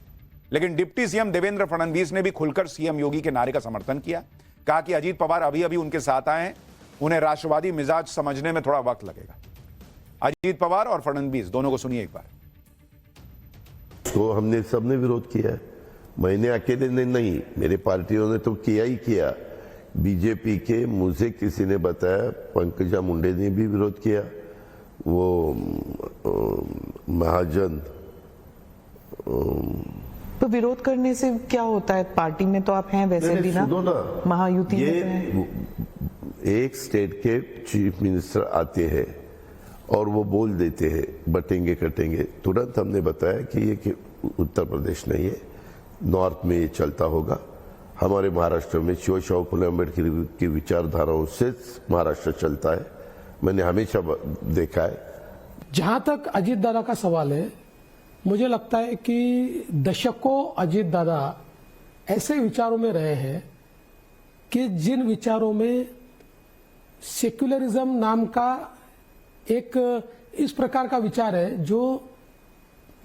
S1: लेकिन डिप्टी सीएम देवेंद्र फडणवीस ने भी खुलकर सीएम योगी के नारे का समर्थन किया। कहा कि अजीत पवार अभी अभी उनके साथ आए हैं, उन्हें राष्ट्रवादी मिजाज समझने में थोड़ा वक्त लगेगा। अजीत पवार और फडणवीस दोनों को सुनिए एक बार।
S2: तो हमने सबने विरोध किया है। मैंने अकेले ने नहीं, मेरे पार्टियों ने तो किया ही किया। बीजेपी के मुझे किसी ने बताया, पंकजा मुंडे ने भी विरोध किया। वो महाजन
S11: तो विरोध करने से क्या होता है? पार्टी में तो आप हैं वैसे भी ना, महायुति में
S2: एक स्टेट के चीफ मिनिस्टर आते हैं और वो बोल देते हैं बटेंगे कटेंगे। तुरंत हमने बताया कि ये कि उत्तर प्रदेश नहीं है, नॉर्थ में ये चलता होगा, हमारे महाराष्ट्र में शिवशाहू फुले अम्बेडकर की विचारधाराओं से महाराष्ट्र चलता है, मैंने हमेशा देखा है।
S3: जहां तक अजीत दादा का सवाल है, मुझे लगता है कि दशकों अजीत दादा ऐसे विचारों में रहे हैं कि जिन विचारों में सेक्युलरिज्म नाम का एक इस प्रकार का विचार है जो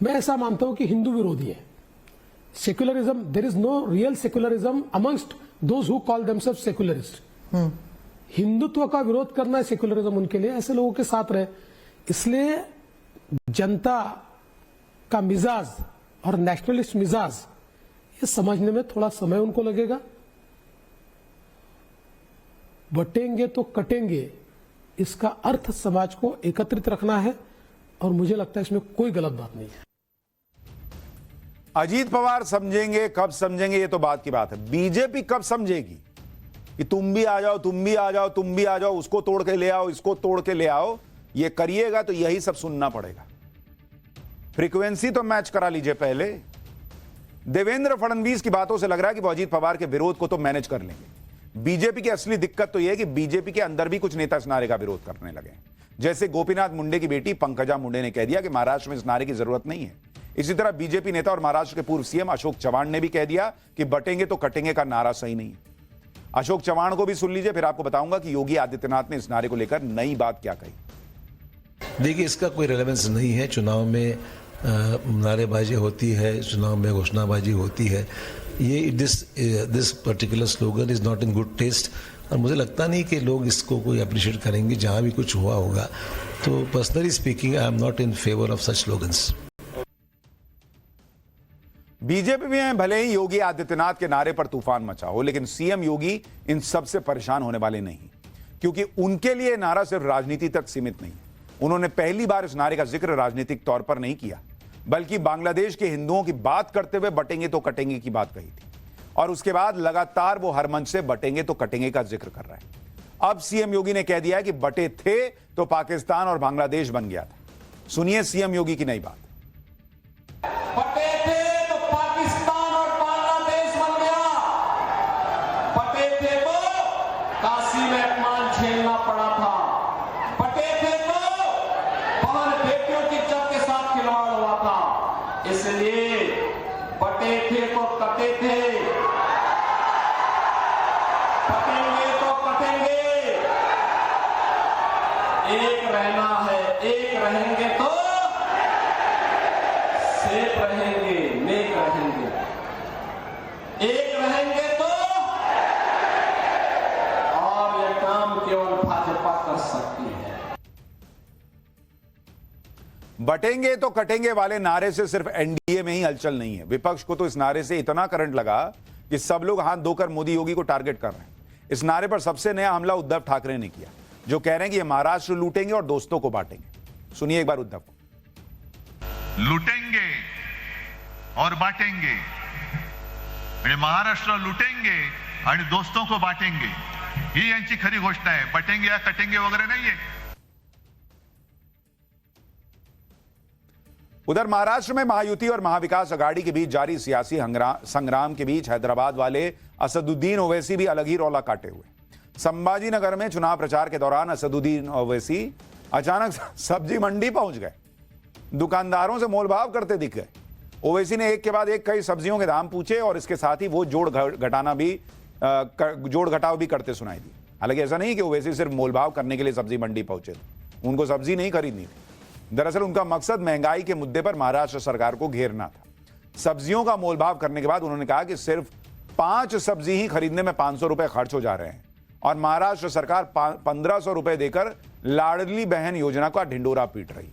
S3: मैं ऐसा मानता हूं कि हिंदू विरोधी है। Secularism, there is no real secularism amongst those who call themselves secularist. Hindutva का विरोध करना है सेक्युलरिज्म उनके लिए, ऐसे लोगों के साथ रहे। इसलिए जनता का मिजाज और नेशनलिस्ट मिजाज ये समझने में थोड़ा समय उनको लगेगा। बटेंगे तो कटेंगे, इसका अर्थ समाज को एकत्रित रखना है और मुझे लगता है इसमें कोई गलत बात नहीं है।
S1: अजीत पवार समझेंगे, कब समझेंगे ये तो बात की बात है। बीजेपी कब समझेगी कि तुम भी आ जाओ, तुम भी आ जाओ, तुम भी आ जाओ, उसको तोड़ के ले आओ, इसको तोड़ के ले आओ, ये करिएगा तो यही सब सुनना पड़ेगा। फ्रीक्वेंसी तो मैच करा लीजिए पहले। देवेंद्र फडणवीस की बातों से लग रहा है कि वो अजीत पवार के विरोध को तो मैनेज कर लेंगे। बीजेपी की असली दिक्कत तो यह है कि बीजेपी के अंदर भी कुछ नेता इस नारे का विरोध करने लगे। जैसे गोपीनाथ मुंडे की बेटी पंकजा मुंडे ने कह दिया कि महाराष्ट्र में इस नारे की जरूरत नहीं है। इसी तरह बीजेपी नेता और महाराष्ट्र के पूर्व सीएम अशोक चव्हाण ने भी कह दिया कि बटेंगे तो कटेंगे का नारा सही नहीं है। अशोक चव्हाण को भी सुन लीजिए, फिर आपको बताऊंगा कि योगी आदित्यनाथ ने इस नारे को लेकर नई बात क्या कही।
S4: देखिए, इसका कोई रेलेवेंस नहीं है। चुनाव में नारेबाजी होती है, चुनाव में घोषणाबाजी होती है। ये this particular slogan is not in good taste और मुझे लगता नहीं कि लोग इसको कोई अप्रिशिएट करेंगे। जहां भी कुछ हुआ होगा तो personally speaking I am not in favour of such slogans.
S1: BJP में भले ही योगी आदित्यनाथ के नारे पर तूफान मचा हो, लेकिन सीएम योगी इन सब से परेशान होने वाले नहीं, क्योंकि उनके लिए नारा सिर्फ राजनीति तक सीमित नहीं। उन्होंने पहली बार इस नारे का जिक्र राजनीतिक तौर पर नहीं किया, बल्कि बांग्लादेश के हिंदुओं की बात करते हुए बटेंगे तो कटेंगे की बात कही थी। और उसके बाद लगातार वो हर मंच से बटेंगे तो कटेंगे का जिक्र कर रहा है। अब सीएम योगी ने कह दिया है कि बटे थे तो पाकिस्तान और बांग्लादेश बन गया था। सुनिए सीएम योगी की नई बात।
S9: बटे थे तो पाकिस्तान और बांग्लादेश बन गया। बटे थे तो काशी में अपमान झेलना पड़ा था। बटे थे तो बहन बेटियों की इज्जत के साथ खिलवाड़ हुआ था। इसलिए बटे थे तो कटे थे, कटेंगे तो कटेंगे। एक रहना है, एक रहेंगे तो सेफ रहेंगे, नेक रहेंगे। एक रहेंगे तो और यह काम केवल भाजपा कर सकती है।
S1: बटेंगे तो कटेंगे वाले नारे से सिर्फ एनडीए में ही हलचल नहीं है। विपक्ष को तो इस नारे से इतना करंट लगा कि सब लोग हाथ धोकर मोदी योगी को टारगेट कर रहे हैं। इस नारे पर सबसे नया हमला उद्धव ठाकरे ने किया, जो कह रहे हैं कि ये महाराष्ट्र लूटेंगे और दोस्तों को बांटेंगे। सुनिए एक बार उद्धव को।
S5: लूटेंगे और बांटेंगे, म्हणजे महाराष्ट्र लुटेंगे आणि दोस्तों को बांटेंगे, ही यांची खरी घोषणा आहे। बटेंगे या कटेंगे वगैरे नाहीये।
S1: उधर महाराष्ट्र में महायुति और महाविकास अघाड़ी के बीच जारी सियासी संग्राम के बीच हैदराबाद वाले असदुद्दीन ओवैसी भी अलग ही रौला काटे हुए। संभाजी नगर में चुनाव प्रचार के दौरान असदुद्दीन ओवैसी अचानक सब्जी मंडी पहुंच गए, दुकानदारों से मोलभाव करते दिख गए। ओवैसी ने एक के बाद एक कई सब्जियों के दाम पूछे और इसके साथ ही वो जोड़ घटाव भी करते सुनाई दी। हालांकि ऐसा नहीं कि ओवैसी सिर्फ मोलभाव करने के लिए सब्जी मंडी पहुंचे थे, उनको सब्जी नहीं खरीदनी थी। दरअसल उनका मकसद महंगाई के मुद्दे पर महाराष्ट्र सरकार को घेरना था। सब्जियों का मोलभाव करने के बाद उन्होंने कहा कि सिर्फ 5 सब्जी ही खरीदने में 500 रुपए खर्च हो जा रहे हैं और महाराष्ट्र सरकार 1500 रुपए देकर लाडली बहन योजना का ढिंडोरा पीट रही।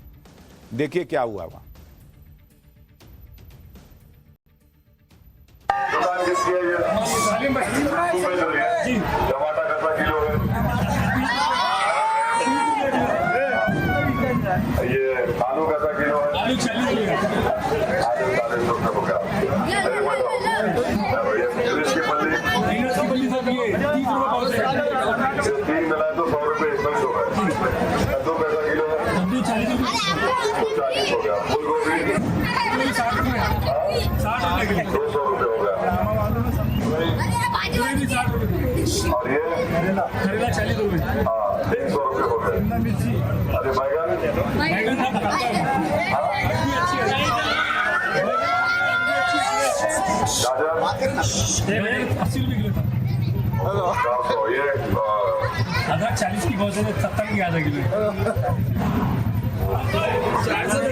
S1: देखिए क्या हुआ वहां।
S6: दुकान किसकी है ये? टमाटर कितना किलो है? ये आलू कैसा किलो है? आलू 40 रुपये हो गया। इंग्लिश की पल्ली 3 मिलाए तो 100 रुपये इसमें हो गए। कद्दू कैसा किलो है? 40 हो गया। फूल गोभी 200 रुपये हो गया। और ये
S12: करेला 40 रुपए।
S6: हाँ 100 रुपये हो गए। अरे बैगन गाजर
S12: 80 रुपए किलो था।
S6: 400 ये
S12: अदरक 40 की बहुत है, 70 की आधा किलो।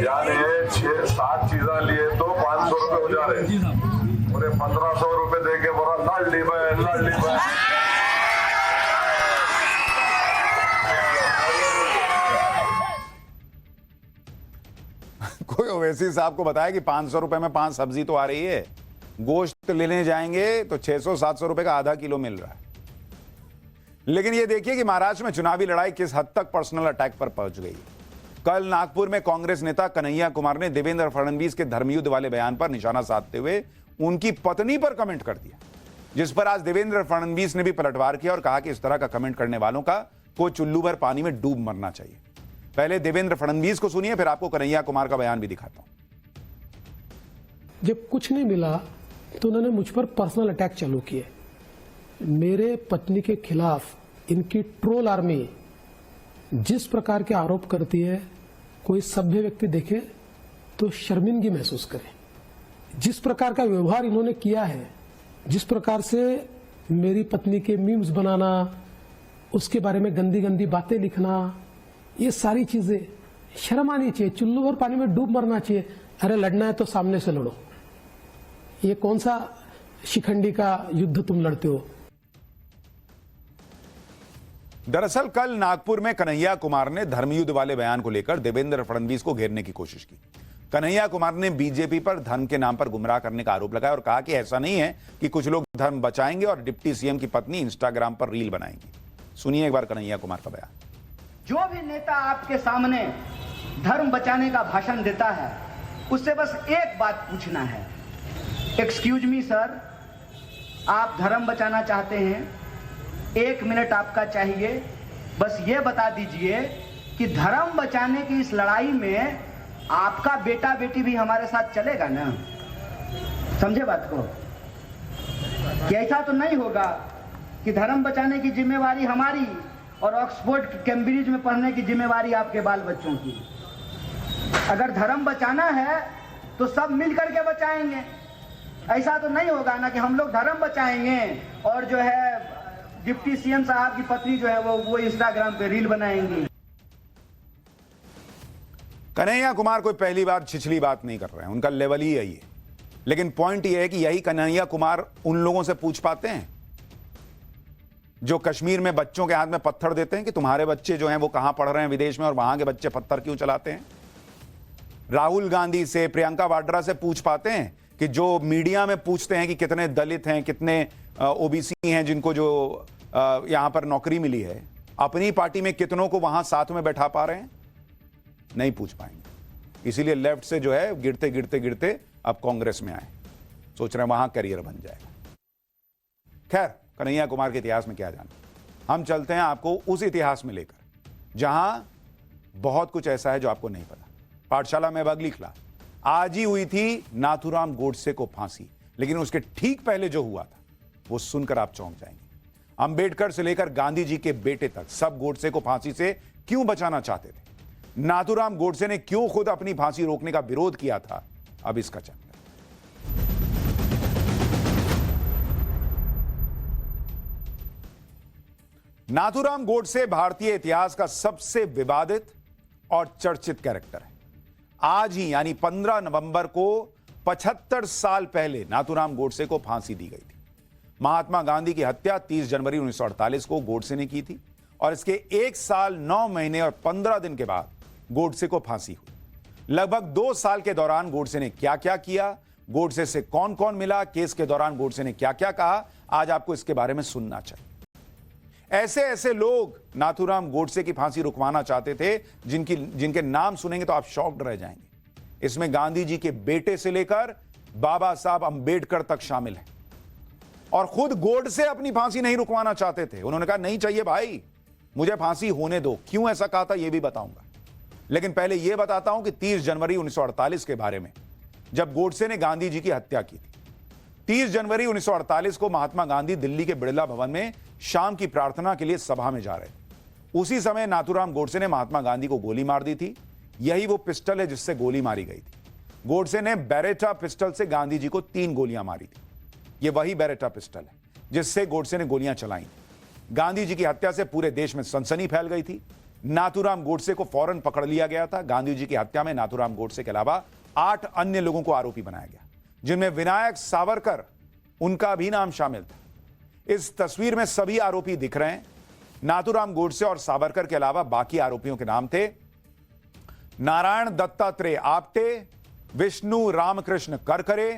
S6: यानी ये 6-7 चीजें लिए तो 500 रुपये हो जा रहे।
S12: जी साहब।
S6: पूरे 1500 रुपये दे के बोला लड़ ली मैं।
S1: कोई ओवैसी साहब को बताया कि 500 रुपए में 5 सब्जी तो आ रही है, गोश्त लेने जाएंगे तो 600-700 रुपए का आधा किलो मिल रहा है। लेकिन यह देखिए कि महाराष्ट्र में चुनावी लड़ाई किस हद तक पर्सनल अटैक पर पहुंच गई। कल नागपुर में कांग्रेस नेता कन्हैया कुमार ने देवेंद्र फडणवीस के धर्मयुद्ध वाले बयान पर निशाना साधते हुए उनकी पत्नी पर कमेंट कर दिया, जिस पर आज देवेंद्र फडणवीस ने भी पलटवार किया और कहा कि इस तरह का कमेंट करने वालों का कोई चुल्लू भर पानी में डूब मरना चाहिए। पहले देवेंद्र फडणवीस को सुनिए, फिर आपको कन्हैया कुमार का बयान भी दिखाता हूं।
S3: जब कुछ नहीं मिला तो उन्होंने मुझ पर पर्सनल अटैक चालू किए। मेरे पत्नी के खिलाफ इनकी ट्रोल आर्मी जिस प्रकार के आरोप करती है, कोई सभ्य व्यक्ति देखे तो शर्मिंदगी महसूस करे। जिस प्रकार का व्यवहार इन्होंने किया है, जिस प्रकार से मेरी पत्नी के मीम्स बनाना, उसके बारे में गंदी गंदी बातें लिखना, ये सारी चीजें शर्म आनी चाहिए। चुल्लू भर पानी में डूब मरना चाहिए। अरे लड़ना है तो सामने से लड़ो। ये कौन सा शिखंडी का युद्ध तुम लड़ते हो?
S1: दरअसल कल नागपुर में कन्हैया कुमार ने धर्मयुद्ध वाले बयान को लेकर देवेंद्र फडणवीस को घेरने की कोशिश की। कन्हैया कुमार ने बीजेपी पर धर्म के नाम पर गुमराह करने का आरोप लगाया और कहा कि ऐसा नहीं है कि कुछ लोग धर्म बचाएंगे और डिप्टी सीएम की पत्नी इंस्टाग्राम पर रील बनाएंगी। सुनिए एक बार कन्हैया कुमार का बयान।
S13: जो भी नेता आपके सामने धर्म बचाने का भाषण देता है, उससे बस एक बात पूछना है, एक्सक्यूज मी सर, आप धर्म बचाना चाहते हैं, 1 मिनट आपका चाहिए, बस ये बता दीजिए कि धर्म बचाने की इस लड़ाई में आपका बेटा बेटी भी हमारे साथ चलेगा ना? समझे बात को? कि ऐसा तो नहीं होगा कि धर्म बचाने की जिम्मेवारी हमारी और ऑक्सफोर्ड कैम्ब्रिज में पढ़ने की जिम्मेवारी आपके बाल बच्चों की। अगर धर्म बचाना है तो सब मिल करके बचाएंगे। ऐसा तो नहीं होगा ना कि हम लोग धर्म बचाएंगे और जो है डिप्टी सीएम साहब की पत्नी जो है वो इंस्टाग्राम पे रील बनाएंगी।
S1: कन्हैया कुमार कोई पहली बार छिछली बात नहीं कर रहे हैं, उनका लेवल ही यही है। लेकिन पॉइंट यह है कि यही कन्हैया कुमार उन लोगों से पूछ पाते हैं जो कश्मीर में बच्चों के हाथ में पत्थर देते हैं कि तुम्हारे बच्चे जो हैं वो कहां पढ़ रहे हैं विदेश में और वहां के बच्चे पत्थर क्यों चलाते हैं। राहुल गांधी से, प्रियंका वाड्रा से पूछ पाते हैं कि जो मीडिया में पूछते हैं कि कितने दलित हैं, कितने ओबीसी हैं जिनको जो यहां पर नौकरी मिली है, अपनी पार्टी में कितनों को वहां साथ में बैठा पा रहे हैं? नहीं पूछ पाएंगे। इसीलिए लेफ्ट से जो है गिरते गिरते गिरते अब कांग्रेस में आए, सोच रहे हैं वहां करियर बन जाएगा। खैर, कन्हैया कुमार के इतिहास में क्या जाना, हम चलते हैं आपको उस इतिहास में लेकर जहां बहुत कुछ ऐसा है जो आपको नहीं पता। पाठशाला में अब अगली क्लास आज ही हुई थी नाथूराम गोडसे को फांसी, लेकिन उसके ठीक पहले जो हुआ था वो सुनकर आप चौंक जाएंगे। अंबेडकर से लेकर गांधी जी के बेटे तक सब गोडसे को फांसी से क्यों बचाना चाहते थे? नाथूराम गोडसे ने क्यों खुद अपनी फांसी रोकने का विरोध किया था? अब इसका चैप्टर। नाथूराम गोडसे भारतीय इतिहास का सबसे विवादित और चर्चित कैरेक्टर है। आज ही यानी 15 नवंबर को 75 साल पहले नाथूराम गोडसे को फांसी दी गई थी। महात्मा गांधी की हत्या 30 जनवरी 1948 को गोडसे ने की थी और इसके 1 साल 9 महीने और 15 दिन के बाद गोडसे को फांसी हुई। लगभग 2 साल के दौरान गोडसे ने क्या क्या किया, गोडसे से कौन कौन मिला, केस के दौरान गोडसे ने क्या क्या कहा, आज आपको इसके बारे में सुनना चाहिए। ऐसे ऐसे लोग नाथूराम गोडसे की फांसी रुकवाना चाहते थे जिनके नाम सुनेंगे तो आप शॉक्ड रह जाएंगे। इसमें गांधी जी के बेटे से लेकर बाबा साहब अंबेडकर तक शामिल हैं। और खुद गोडसे अपनी फांसी नहीं रुकवाना चाहते थे। उन्होंने कहा नहीं चाहिए भाई, मुझे फांसी होने दो। क्यों ऐसा कहा था यह भी बताऊंगा, लेकिन पहले यह बताता हूं कि 30 जनवरी 1948 के बारे में, जब गोडसे ने गांधी जी की हत्या की थी। 30 जनवरी 1948 को महात्मा गांधी दिल्ली के बिड़ला भवन में शाम की प्रार्थना के लिए सभा में जा रहे थे। उसी समय नाथूराम गोडसे ने महात्मा गांधी को गोली मार दी थी। यही वो पिस्टल है जिससे गोली मारी गई थी। गोडसे ने बेरेटा पिस्टल से गांधी जी को 3 गोलियां मारी थी। ये वही बेरेटा पिस्टल है जिससे गोडसे ने गोलियां चलाई। गांधी जी की हत्या से पूरे देश में सनसनी फैल गई थी। नाथूराम गोडसे को फौरन पकड़ लिया गया था। गांधी जी की हत्या में नाथूराम गोडसे के अलावा 8 अन्य लोगों को आरोपी बनाया गया, जिनमें विनायक सावरकर, उनका भी नाम शामिल था। इस तस्वीर में सभी आरोपी दिख रहे हैं। नाथूराम गोडसे और सावरकर के अलावा बाकी आरोपियों के नाम थे नारायण दत्तात्रेय आप्टे, विष्णु रामकृष्ण करकरे,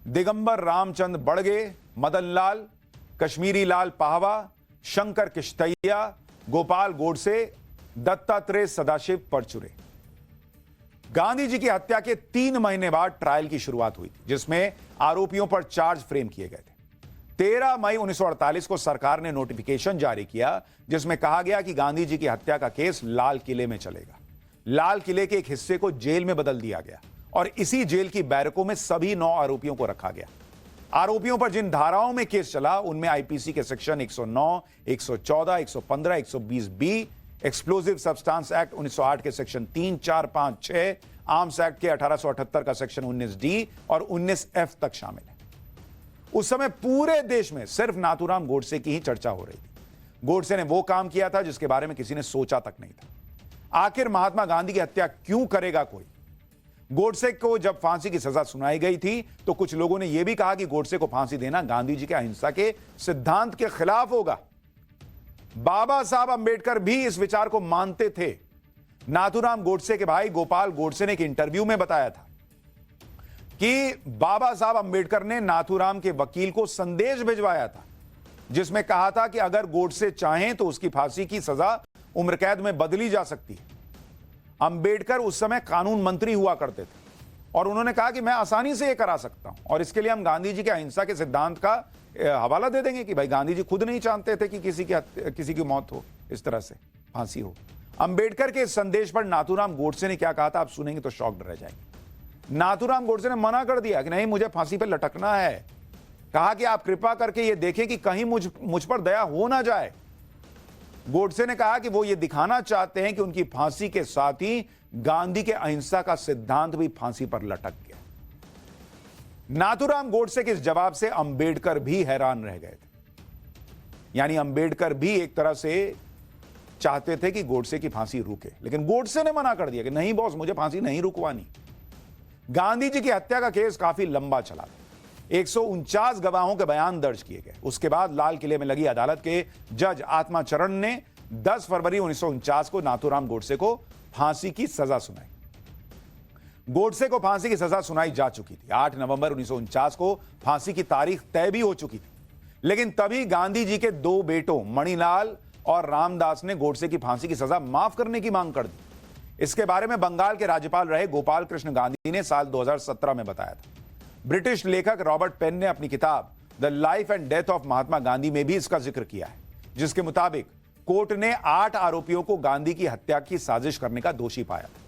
S1: दिगंबर रामचंद्र बड़गे, मदन लाल, कश्मीरी लाल पाहवा, शंकर किश्तैया, गोपाल गोडसे, दत्तात्रेय सदाशिव परचुरे। गांधी जी की हत्या के 3 महीने बाद ट्रायल की शुरुआत हुई थी, जिसमें आरोपियों पर चार्ज फ्रेम किए गए थे। 13 मई 1948 को सरकार ने नोटिफिकेशन जारी किया, जिसमें कहा गया कि गांधी जी की हत्या का केस लाल किले में चलेगा। लाल किले के एक हिस्से को जेल में बदल दिया गया और इसी जेल की बैरकों में सभी 9 आरोपियों को रखा गया। आरोपियों पर जिन धाराओं में केस चला उनमें आईपीसी के section 109, 114, 115, 120 B, explosive substance act 1908 के सेक्शन 3, 4, 5, 6, आर्म्स एक्ट के 1878 का सेक्शन 19 डी और 19 एफ तक शामिल है। उस समय पूरे देश में सिर्फ नाथूराम गोडसे की ही चर्चा हो रही थी। गोडसे ने वो काम किया था जिसके बारे में किसी ने सोचा तक नहीं था। आखिर महात्मा गांधी की हत्या क्यों करेगा कोई? गोडसे को जब फांसी की सजा सुनाई गई थी तो कुछ लोगों ने यह भी कहा कि गोडसे को फांसी देना गांधी जी के अहिंसा के सिद्धांत के खिलाफ होगा। बाबा साहब अंबेडकर भी इस विचार को मानते थे। नाथूराम गोडसे के भाई गोपाल गोडसे ने एक इंटरव्यू में बताया था कि बाबा साहब अंबेडकर ने नाथूराम के वकील को संदेश भिजवाया था, जिसमें कहा था कि अगर गोडसे चाहें तो उसकी फांसी की सजा उम्र कैद में बदली जा सकती है। अंबेडकर उस समय कानून मंत्री हुआ करते थे और उन्होंने कहा कि मैं आसानी से यह करा सकता हूं और इसके लिए हम गांधी जी के अहिंसा के सिद्धांत का हवाला दे देंगे कि भाई गांधी जी खुद नहीं चाहते थे कि किसी की मौत हो, इस तरह से फांसी हो। अंबेडकर के इस संदेश पर नाथूराम गोडसे ने क्या कहा था आप सुनेंगे तो शॉक्ड रह जाएंगे। नाथूराम गोडसे ने मना कर दिया कि नहीं, मुझे फांसी पर लटकना है। कहा कि आप कृपा करके ये देखें कि कहीं मुझ पर दया हो ना जाए। गोडसे ने कहा कि वो ये दिखाना चाहते हैं कि उनकी फांसी के साथ ही गांधी के अहिंसा का सिद्धांत भी फांसी पर लटक गया। नाथूराम गोडसे के इस जवाब से अंबेडकर भी हैरान रह गए थे। यानी अंबेडकर भी एक तरह से चाहते थे कि गोडसे की फांसी रुके, लेकिन गोडसे ने मना कर दिया कि नहीं बॉस, मुझे फांसी नहीं रुकवानी। गांधी जी की हत्या का केस काफी लंबा चला। 149 गवाहों के बयान दर्ज किए गए। उसके बाद लाल किले में लगी अदालत के जज आत्माचरण ने 10 फरवरी 1949 को नाथूराम गोडसे को फांसी की सजा सुनाई। गोडसे को फांसी की सजा सुनाई जा चुकी थी। 8 नवंबर 1949 को फांसी की तारीख तय भी हो चुकी थी, लेकिन तभी गांधी जी के 2 बेटों मणिलाल और रामदास ने गोडसे की फांसी की सजा माफ करने की मांग कर दी। इसके बारे में बंगाल के राज्यपाल रहे गोपाल कृष्ण गांधी ने साल 2017 में बताया था। ब्रिटिश लेखक रॉबर्ट पेन ने अपनी किताब the life and death of Mahatma Gandhi में भी इसका जिक्र किया है, जिसके मुताबिक कोर्ट ने 8 आरोपियों को गांधी की हत्या की साजिश करने का दोषी पाया था।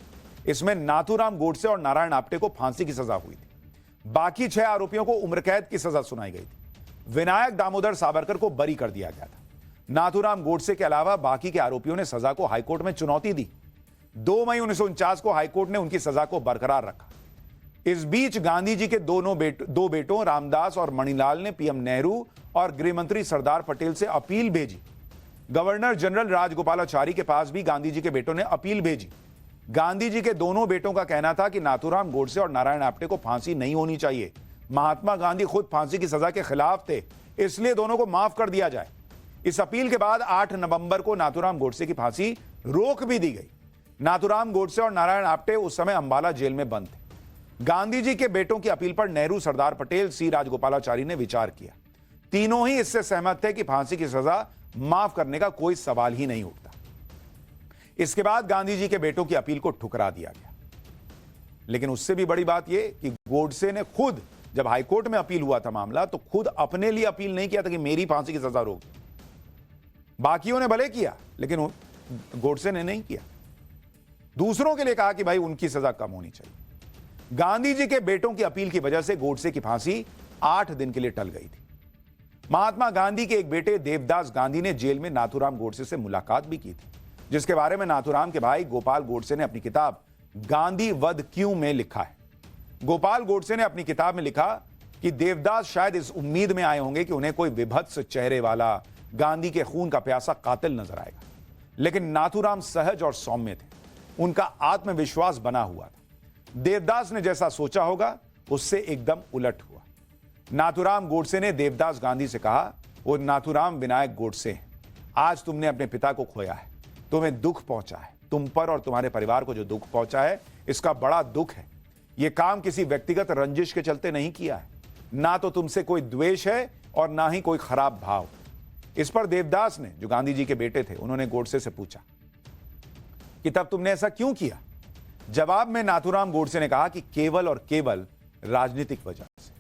S1: इसमें नाथूराम गोडसे और नारायण आप्टे को फांसी की सजा हुई थी। बाकी 6 आरोपियों को उम्र कैद की सजा सुनाई गई थी। विनायक दामोदर सावरकर को बरी कर दिया गया था। नाथूराम गोडसे के अलावा बाकी के आरोपियों ने सजा को हाईकोर्ट में चुनौती दी। 2 मई 1949 को हाईकोर्ट ने उनकी सजा को बरकरार रखा। इस बीच गांधी जी के 2 बेटों रामदास और मणिलाल ने पीएम नेहरू और गृह मंत्री सरदार पटेल से अपील भेजी। गवर्नर जनरल राजगोपालाचारी के पास भी गांधी जी के बेटों ने अपील भेजी। गांधी जी के दोनों बेटों का कहना था कि नाथूराम गोडसे और नारायण आप्टे को फांसी नहीं होनी चाहिए। महात्मा गांधी खुद फांसी की सजा के खिलाफ थे, इसलिए दोनों को माफ कर दिया जाए। इस अपील के बाद 8 नवंबर को नाथूराम गोडसे की फांसी रोक भी दी गई। नाथूराम गोडसे और नारायण आप्टे उस समय अंबाला जेल में बंद थे। गांधी जी के बेटों की अपील पर नेहरू, सरदार पटेल, सी राजगोपालाचारी ने विचार किया। तीनों ही इससे सहमत थे कि फांसी की सजा माफ करने का कोई सवाल ही नहीं उठता। इसके बाद गांधी जी के बेटों की अपील को ठुकरा दिया गया। लेकिन उससे भी बड़ी बात यह कि गोडसे ने खुद, जब हाईकोर्ट में अपील हुआ था मामला, तो खुद अपने लिए अपील नहीं किया था कि मेरी फांसी की सजा रोक। बाकियों ने भले किया, लेकिन गोडसे ने नहीं किया। दूसरों के लिए कहा कि भाई उनकी सजा कम होनी चाहिए। गांधी जी के बेटों की अपील की वजह से गोडसे की फांसी 8 दिन के लिए टल गई थी। महात्मा गांधी के एक बेटे देवदास गांधी ने जेल में नाथूराम गोडसे से मुलाकात भी की थी, जिसके बारे में नाथूराम के भाई गोपाल गोडसे ने अपनी किताब गांधी वध क्यों में लिखा है। गोपाल गोडसे ने अपनी किताब में लिखा कि देवदास शायद इस उम्मीद में आए होंगे कि उन्हें कोई विभत्स चेहरे वाला गांधी के खून का प्यासा कातिल नजर आएगा, लेकिन नाथूराम सहज और सौम्य थे। उनका आत्मविश्वास बना हुआ था। देवदास ने जैसा सोचा होगा उससे एकदम उलट हुआ। नाथूराम गोडसे ने देवदास गांधी से कहा, वो नाथूराम विनायक गोडसे हैं। आज तुमने अपने पिता को खोया है, तुम्हें दुख पहुंचा है। तुम पर और तुम्हारे परिवार को जो दुख पहुंचा है, इसका बड़ा दुख है। यह काम किसी व्यक्तिगत रंजिश के चलते नहीं किया है। ना तो तुमसे कोई द्वेष है और ना ही कोई खराब भाव। इस पर देवदास ने, जो गांधी जी के बेटे थे, उन्होंने गोडसे से पूछा कि तब तुमने ऐसा क्यों किया। जवाब में नाथूराम गोडसे ने कहा कि केवल और केवल राजनीतिक वजह से।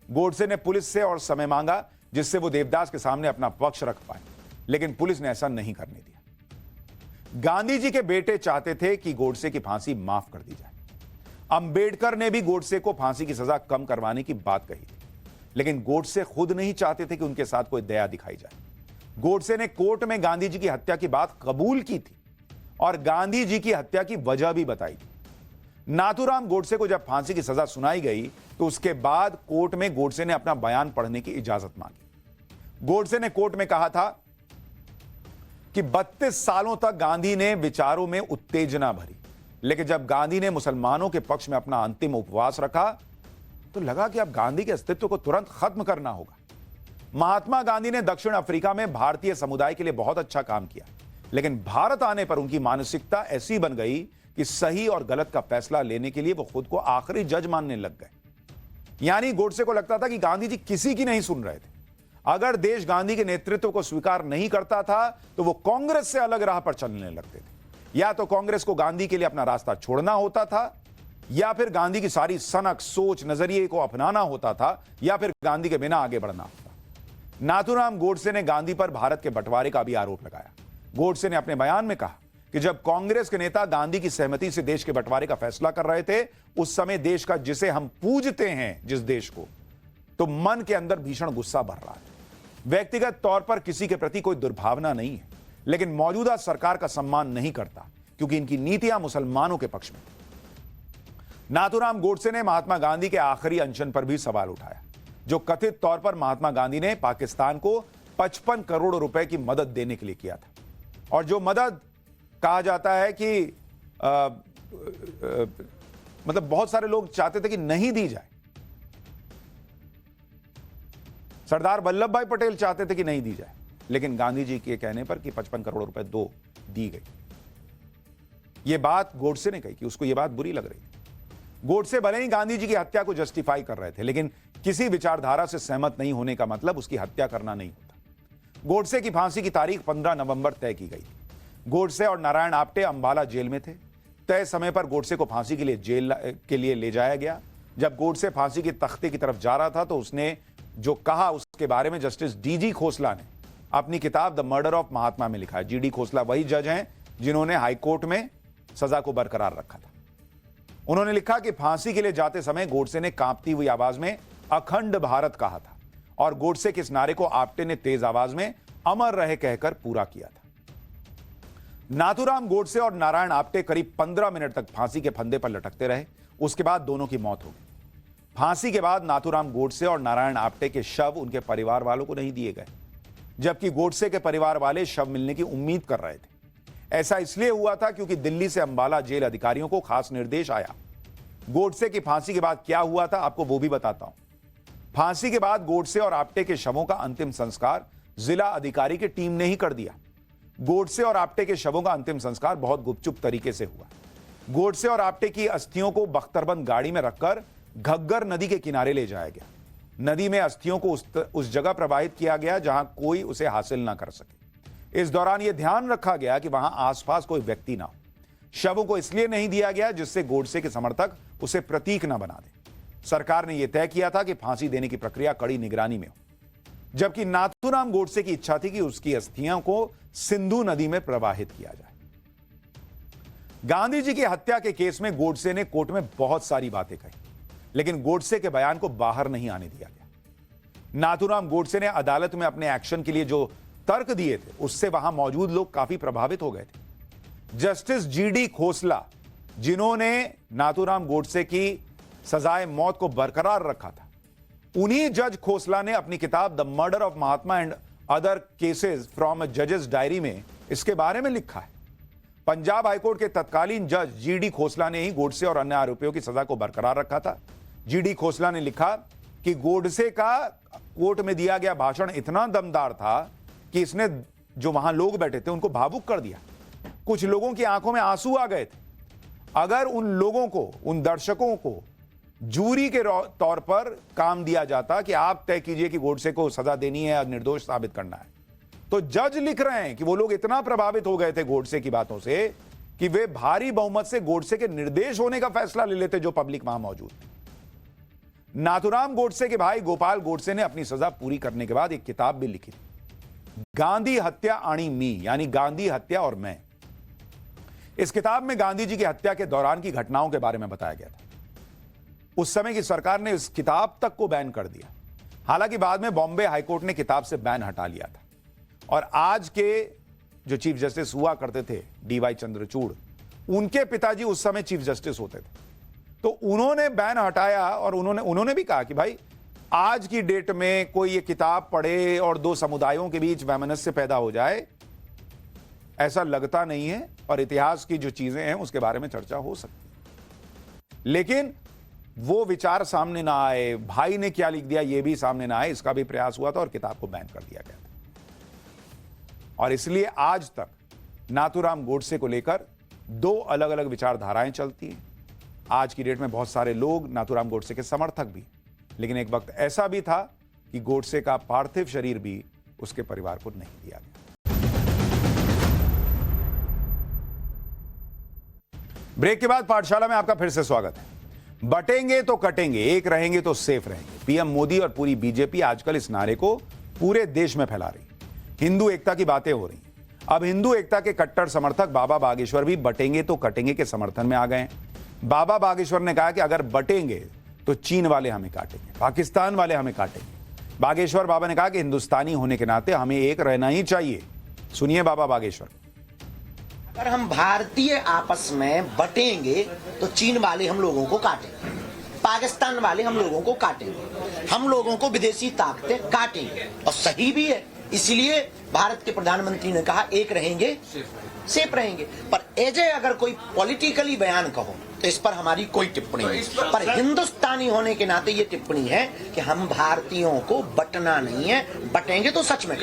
S1: गोडसे ने पुलिस से और समय मांगा जिससे वो देवदास के सामने अपना पक्ष रख पाए, लेकिन पुलिस ने ऐसा नहीं करने दिया। गांधी जी के बेटे चाहते थे कि गोडसे की फांसी माफ कर दी जाए। अंबेडकर ने भी गोडसे को फांसी की सजा कम करवाने की बात कही थी, लेकिन गोडसे खुद नहीं चाहते थे कि उनके साथ कोई दया दिखाई जाए। गोडसे ने कोर्ट में गांधी जी की हत्या की बात कबूल की थी और गांधी जी की हत्या की वजह भी बताई थी। नाथूराम गोडसे को जब फांसी की सजा सुनाई गई तो उसके बाद कोर्ट में गोडसे ने अपना बयान पढ़ने की इजाजत मांगी। गोडसे ने कोर्ट में कहा था कि 32 सालों तक गांधी ने विचारों में उत्तेजना भरी, लेकिन जब गांधी ने मुसलमानों के पक्ष में अपना अंतिम उपवास रखा तो लगा कि अब गांधी के अस्तित्व को तुरंत खत्म करना होगा। महात्मा गांधी ने दक्षिण अफ्रीका में भारतीय समुदाय के लिए बहुत अच्छा काम किया, लेकिन भारत आने पर उनकी मानसिकता ऐसी बन गई कि सही और गलत का फैसला लेने के लिए वो खुद को आखिरी जज मानने लग गए। यानी गोडसे को लगता था कि गांधी जी किसी की नहीं सुन रहे थे। अगर देश गांधी के नेतृत्व को स्वीकार नहीं करता था तो वो कांग्रेस से अलग राह पर चलने लगते थे। या तो कांग्रेस को गांधी के लिए अपना रास्ता छोड़ना होता था, या फिर गांधी की सारी सनक, सोच, नजरिए को अपनाना होता था, या फिर गांधी के बिना आगे बढ़ना होता। नाथूराम गोडसे ने गांधी पर भारत के बंटवारे का भी आरोप लगाया। गोडसे ने अपने बयान में कहा कि जब कांग्रेस के नेता गांधी की सहमति से देश के बंटवारे का फैसला कर रहे थे, उस समय देश का, जिसे हम पूजते हैं, जिस देश को, तो मन के अंदर भीषण गुस्सा भर रहा है। व्यक्तिगत तौर पर किसी के प्रति कोई दुर्भावना नहीं है, लेकिन मौजूदा सरकार का सम्मान नहीं करता क्योंकि इनकी नीतियां मुसलमानों के पक्ष में। नाथूराम गोडसे ने महात्मा गांधी के आखिरी अनशन पर भी सवाल उठाया, जो कथित तौर पर महात्मा गांधी ने पाकिस्तान को 55 करोड़ रुपए की मदद देने के लिए किया था, और जो मदद कहा जाता है कि मतलब बहुत सारे लोग चाहते थे कि नहीं दी जाए। सरदार वल्लभ भाई पटेल चाहते थे कि नहीं दी जाए, लेकिन गांधी जी के कहने पर कि 55 करोड़ रुपए दी गई। यह बात गोडसे ने कही कि उसको यह बात बुरी लग रही थी। गोडसे भले ही गांधी जी की हत्या को जस्टिफाई कर रहे थे, लेकिन किसी विचारधारा से सहमत नहीं होने का मतलब उसकी हत्या करना नहीं होता। गोडसे की फांसी की तारीख 15 नवंबर तय की गई थी। गोडसे और नारायण आप्टे अंबाला जेल में थे। तय समय पर गोडसे को फांसी के लिए जेल के लिए ले जाया गया। जब गोडसे फांसी के तख्ते की तरफ जा रहा था तो उसने जो कहा उसके बारे में जस्टिस डीजी खोसला ने अपनी किताब द मर्डर ऑफ महात्मा में लिखा है। जीडी खोसला वही जज हैं जिन्होंने हाईकोर्ट में सजा को बरकरार रखा था। उन्होंने लिखा कि फांसी के लिए जाते समय गोडसे ने कांपती हुई आवाज में अखंड भारत कहा था, और गोडसे के इस नारे को आप्टे ने तेज आवाज में अमर रहे कहकर पूरा किया था। नाथूराम गोडसे और नारायण आप्टे करीब 15 मिनट तक फांसी के फंदे पर लटकते रहे। उसके बाद दोनों की मौत हो गई। फांसी के बाद नाथूराम गोडसे और नारायण आप्टे के शव उनके परिवार वालों को नहीं दिए गए, जबकि गोडसे के परिवार वाले शव मिलने की उम्मीद कर रहे थे। ऐसा इसलिए हुआ था क्योंकि दिल्ली से अंबाला जेल अधिकारियों को खास निर्देश आया। गोडसे की फांसी के बाद क्या हुआ था आपको वो भी बताता हूं। फांसी के बाद गोडसे और आप्टे के शवों का अंतिम संस्कार जिला अधिकारी की टीम ने ही कर दिया। गोडसे और आप्टे के शवों का अंतिम संस्कार बहुत गुपचुप तरीके से हुआ। गोडसे और आप्टे की अस्थियों को बख्तरबंद गाड़ी में रखकर घग्गर नदी के किनारे ले जाया गया। नदी में अस्थियों को उस जगह प्रवाहित किया गया जहां कोई उसे हासिल ना कर सके। इस दौरान यह ध्यान रखा गया कि वहां आसपास कोई व्यक्ति ना हो। शवों को इसलिए नहीं दिया गया जिससे गोडसे के समर्थक उसे प्रतीक ना बना दे। सरकार ने यह तय किया था कि फांसी देने की प्रक्रिया कड़ी निगरानी में हो, जबकि नाथूराम गोडसे की इच्छा थी कि उसकी अस्थियां को सिंधु नदी में प्रवाहित किया जाए। गांधी जी की हत्या के केस में गोडसे ने कोर्ट में बहुत सारी बातें कही, लेकिन गोडसे के बयान को बाहर नहीं आने दिया गया। नाथूराम गोडसे ने अदालत में अपने एक्शन के लिए जो तर्क दिए थे उससे वहां मौजूद लोग काफी प्रभावित हो गए थे। जस्टिस जीडी खोसला, जिन्होंने नाथूराम गोडसे की सजाए मौत को बरकरार रखा था, उन्हीं जज खोसला ने अपनी किताब the murder of Mahatma and other cases from a जजेस डायरी में इसके बारे में लिखा है। पंजाब हाईकोर्ट के तत्कालीन जज जीडी खोसला ने ही गोडसे और अन्य आरोपियों की सजा को बरकरार रखा था। जीडी खोसला ने लिखा कि गोडसे का कोर्ट में दिया गया भाषण इतना दमदार था कि इसने जो वहां लोग बैठे थे उनको भावुक कर दिया। कुछ लोगों की आंखों में आंसू आ गए थे। अगर उन लोगों को, उन दर्शकों को जूरी के तौर पर काम दिया जाता कि आप तय कीजिए कि गोडसे को सजा देनी है या निर्दोष साबित करना है, तो जज लिख रहे हैं कि वो लोग इतना प्रभावित हो गए थे गोडसे की बातों से कि वे भारी बहुमत से गोडसे के निर्देश होने का फैसला ले लेते जो पब्लिक वहां मौजूद थी। नाथूराम गोडसे के भाई गोपाल गोडसे ने अपनी सजा पूरी करने के बाद एक किताब भी लिखी थी, गांधी हत्या आणी मी, यानी गांधी हत्या और मैं। इस किताब में गांधी जी की हत्या के दौरान की घटनाओं के बारे में बताया गया था। उस समय की सरकार ने इस किताब तक को बैन कर दिया। हालांकि बाद में बॉम्बे हाईकोर्ट ने किताब से बैन हटा लिया था और आज के जो चीफ जस्टिस हुआ करते थे डीवाई चंद्रचूड़, उनके पिताजी उस समय चीफ जस्टिस होते थे, तो उन्होंने बैन हटाया और उन्होंने भी कहा कि भाई आज की डेट में कोई ये किताब पढ़े और दो समुदायों के बीच वैमनस्य पैदा हो जाए, ऐसा लगता नहीं है और इतिहास की जो चीजें हैं उसके बारे में चर्चा हो सकती। लेकिन वो विचार सामने ना आए, भाई ने क्या लिख दिया ये भी सामने ना आए, इसका भी प्रयास हुआ था और किताब को बैन कर दिया गया था। और इसलिए आज तक नाथूराम गोडसे को लेकर दो अलग अलग विचारधाराएं चलती हैं। आज की डेट में बहुत सारे लोग नाथूराम गोडसे के समर्थक भी, लेकिन एक वक्त ऐसा भी था कि गोडसे का पार्थिव शरीर भी उसके परिवार को नहीं दिया गया। ब्रेक के बाद पाठशाला में आपका फिर से स्वागत है। बटेंगे तो कटेंगे, एक रहेंगे तो सेफ रहेंगे, पीएम मोदी और पूरी बीजेपी आजकल इस नारे को पूरे देश में फैला रही। हिंदू एकता की बातें हो रही। अब हिंदू एकता के कट्टर समर्थक बाबा बागेश्वर भी बटेंगे तो कटेंगे के समर्थन में आ गए हैं। बाबा बागेश्वर ने कहा कि अगर बटेंगे तो चीन वाले हमें काटेंगे, पाकिस्तान वाले हमें काटेंगे। बागेश्वर बाबा ने कहा कि हिंदुस्तानी होने के नाते हमें एक रहना ही चाहिए। सुनिए बाबा बागेश्वर।
S14: अगर हम भारतीय आपस में बटेंगे तो चीन वाले हम लोगों को काटेंगे, पाकिस्तान वाले हम लोगों को काटेंगे, हम लोगों को विदेशी ताकतें काटेंगे। और सही भी है, इसलिए भारत के प्रधानमंत्री ने कहा एक रहेंगे सेफ रहेंगे। पर एजे अगर कोई पॉलिटिकली बयान कहो तो इस पर हमारी कोई टिप्पणी नहीं, पर हिंदुस्तानी होने के नाते ये टिप्पणी है कि हम भारतीयों को बटना नहीं है, बटेंगे तो सच में।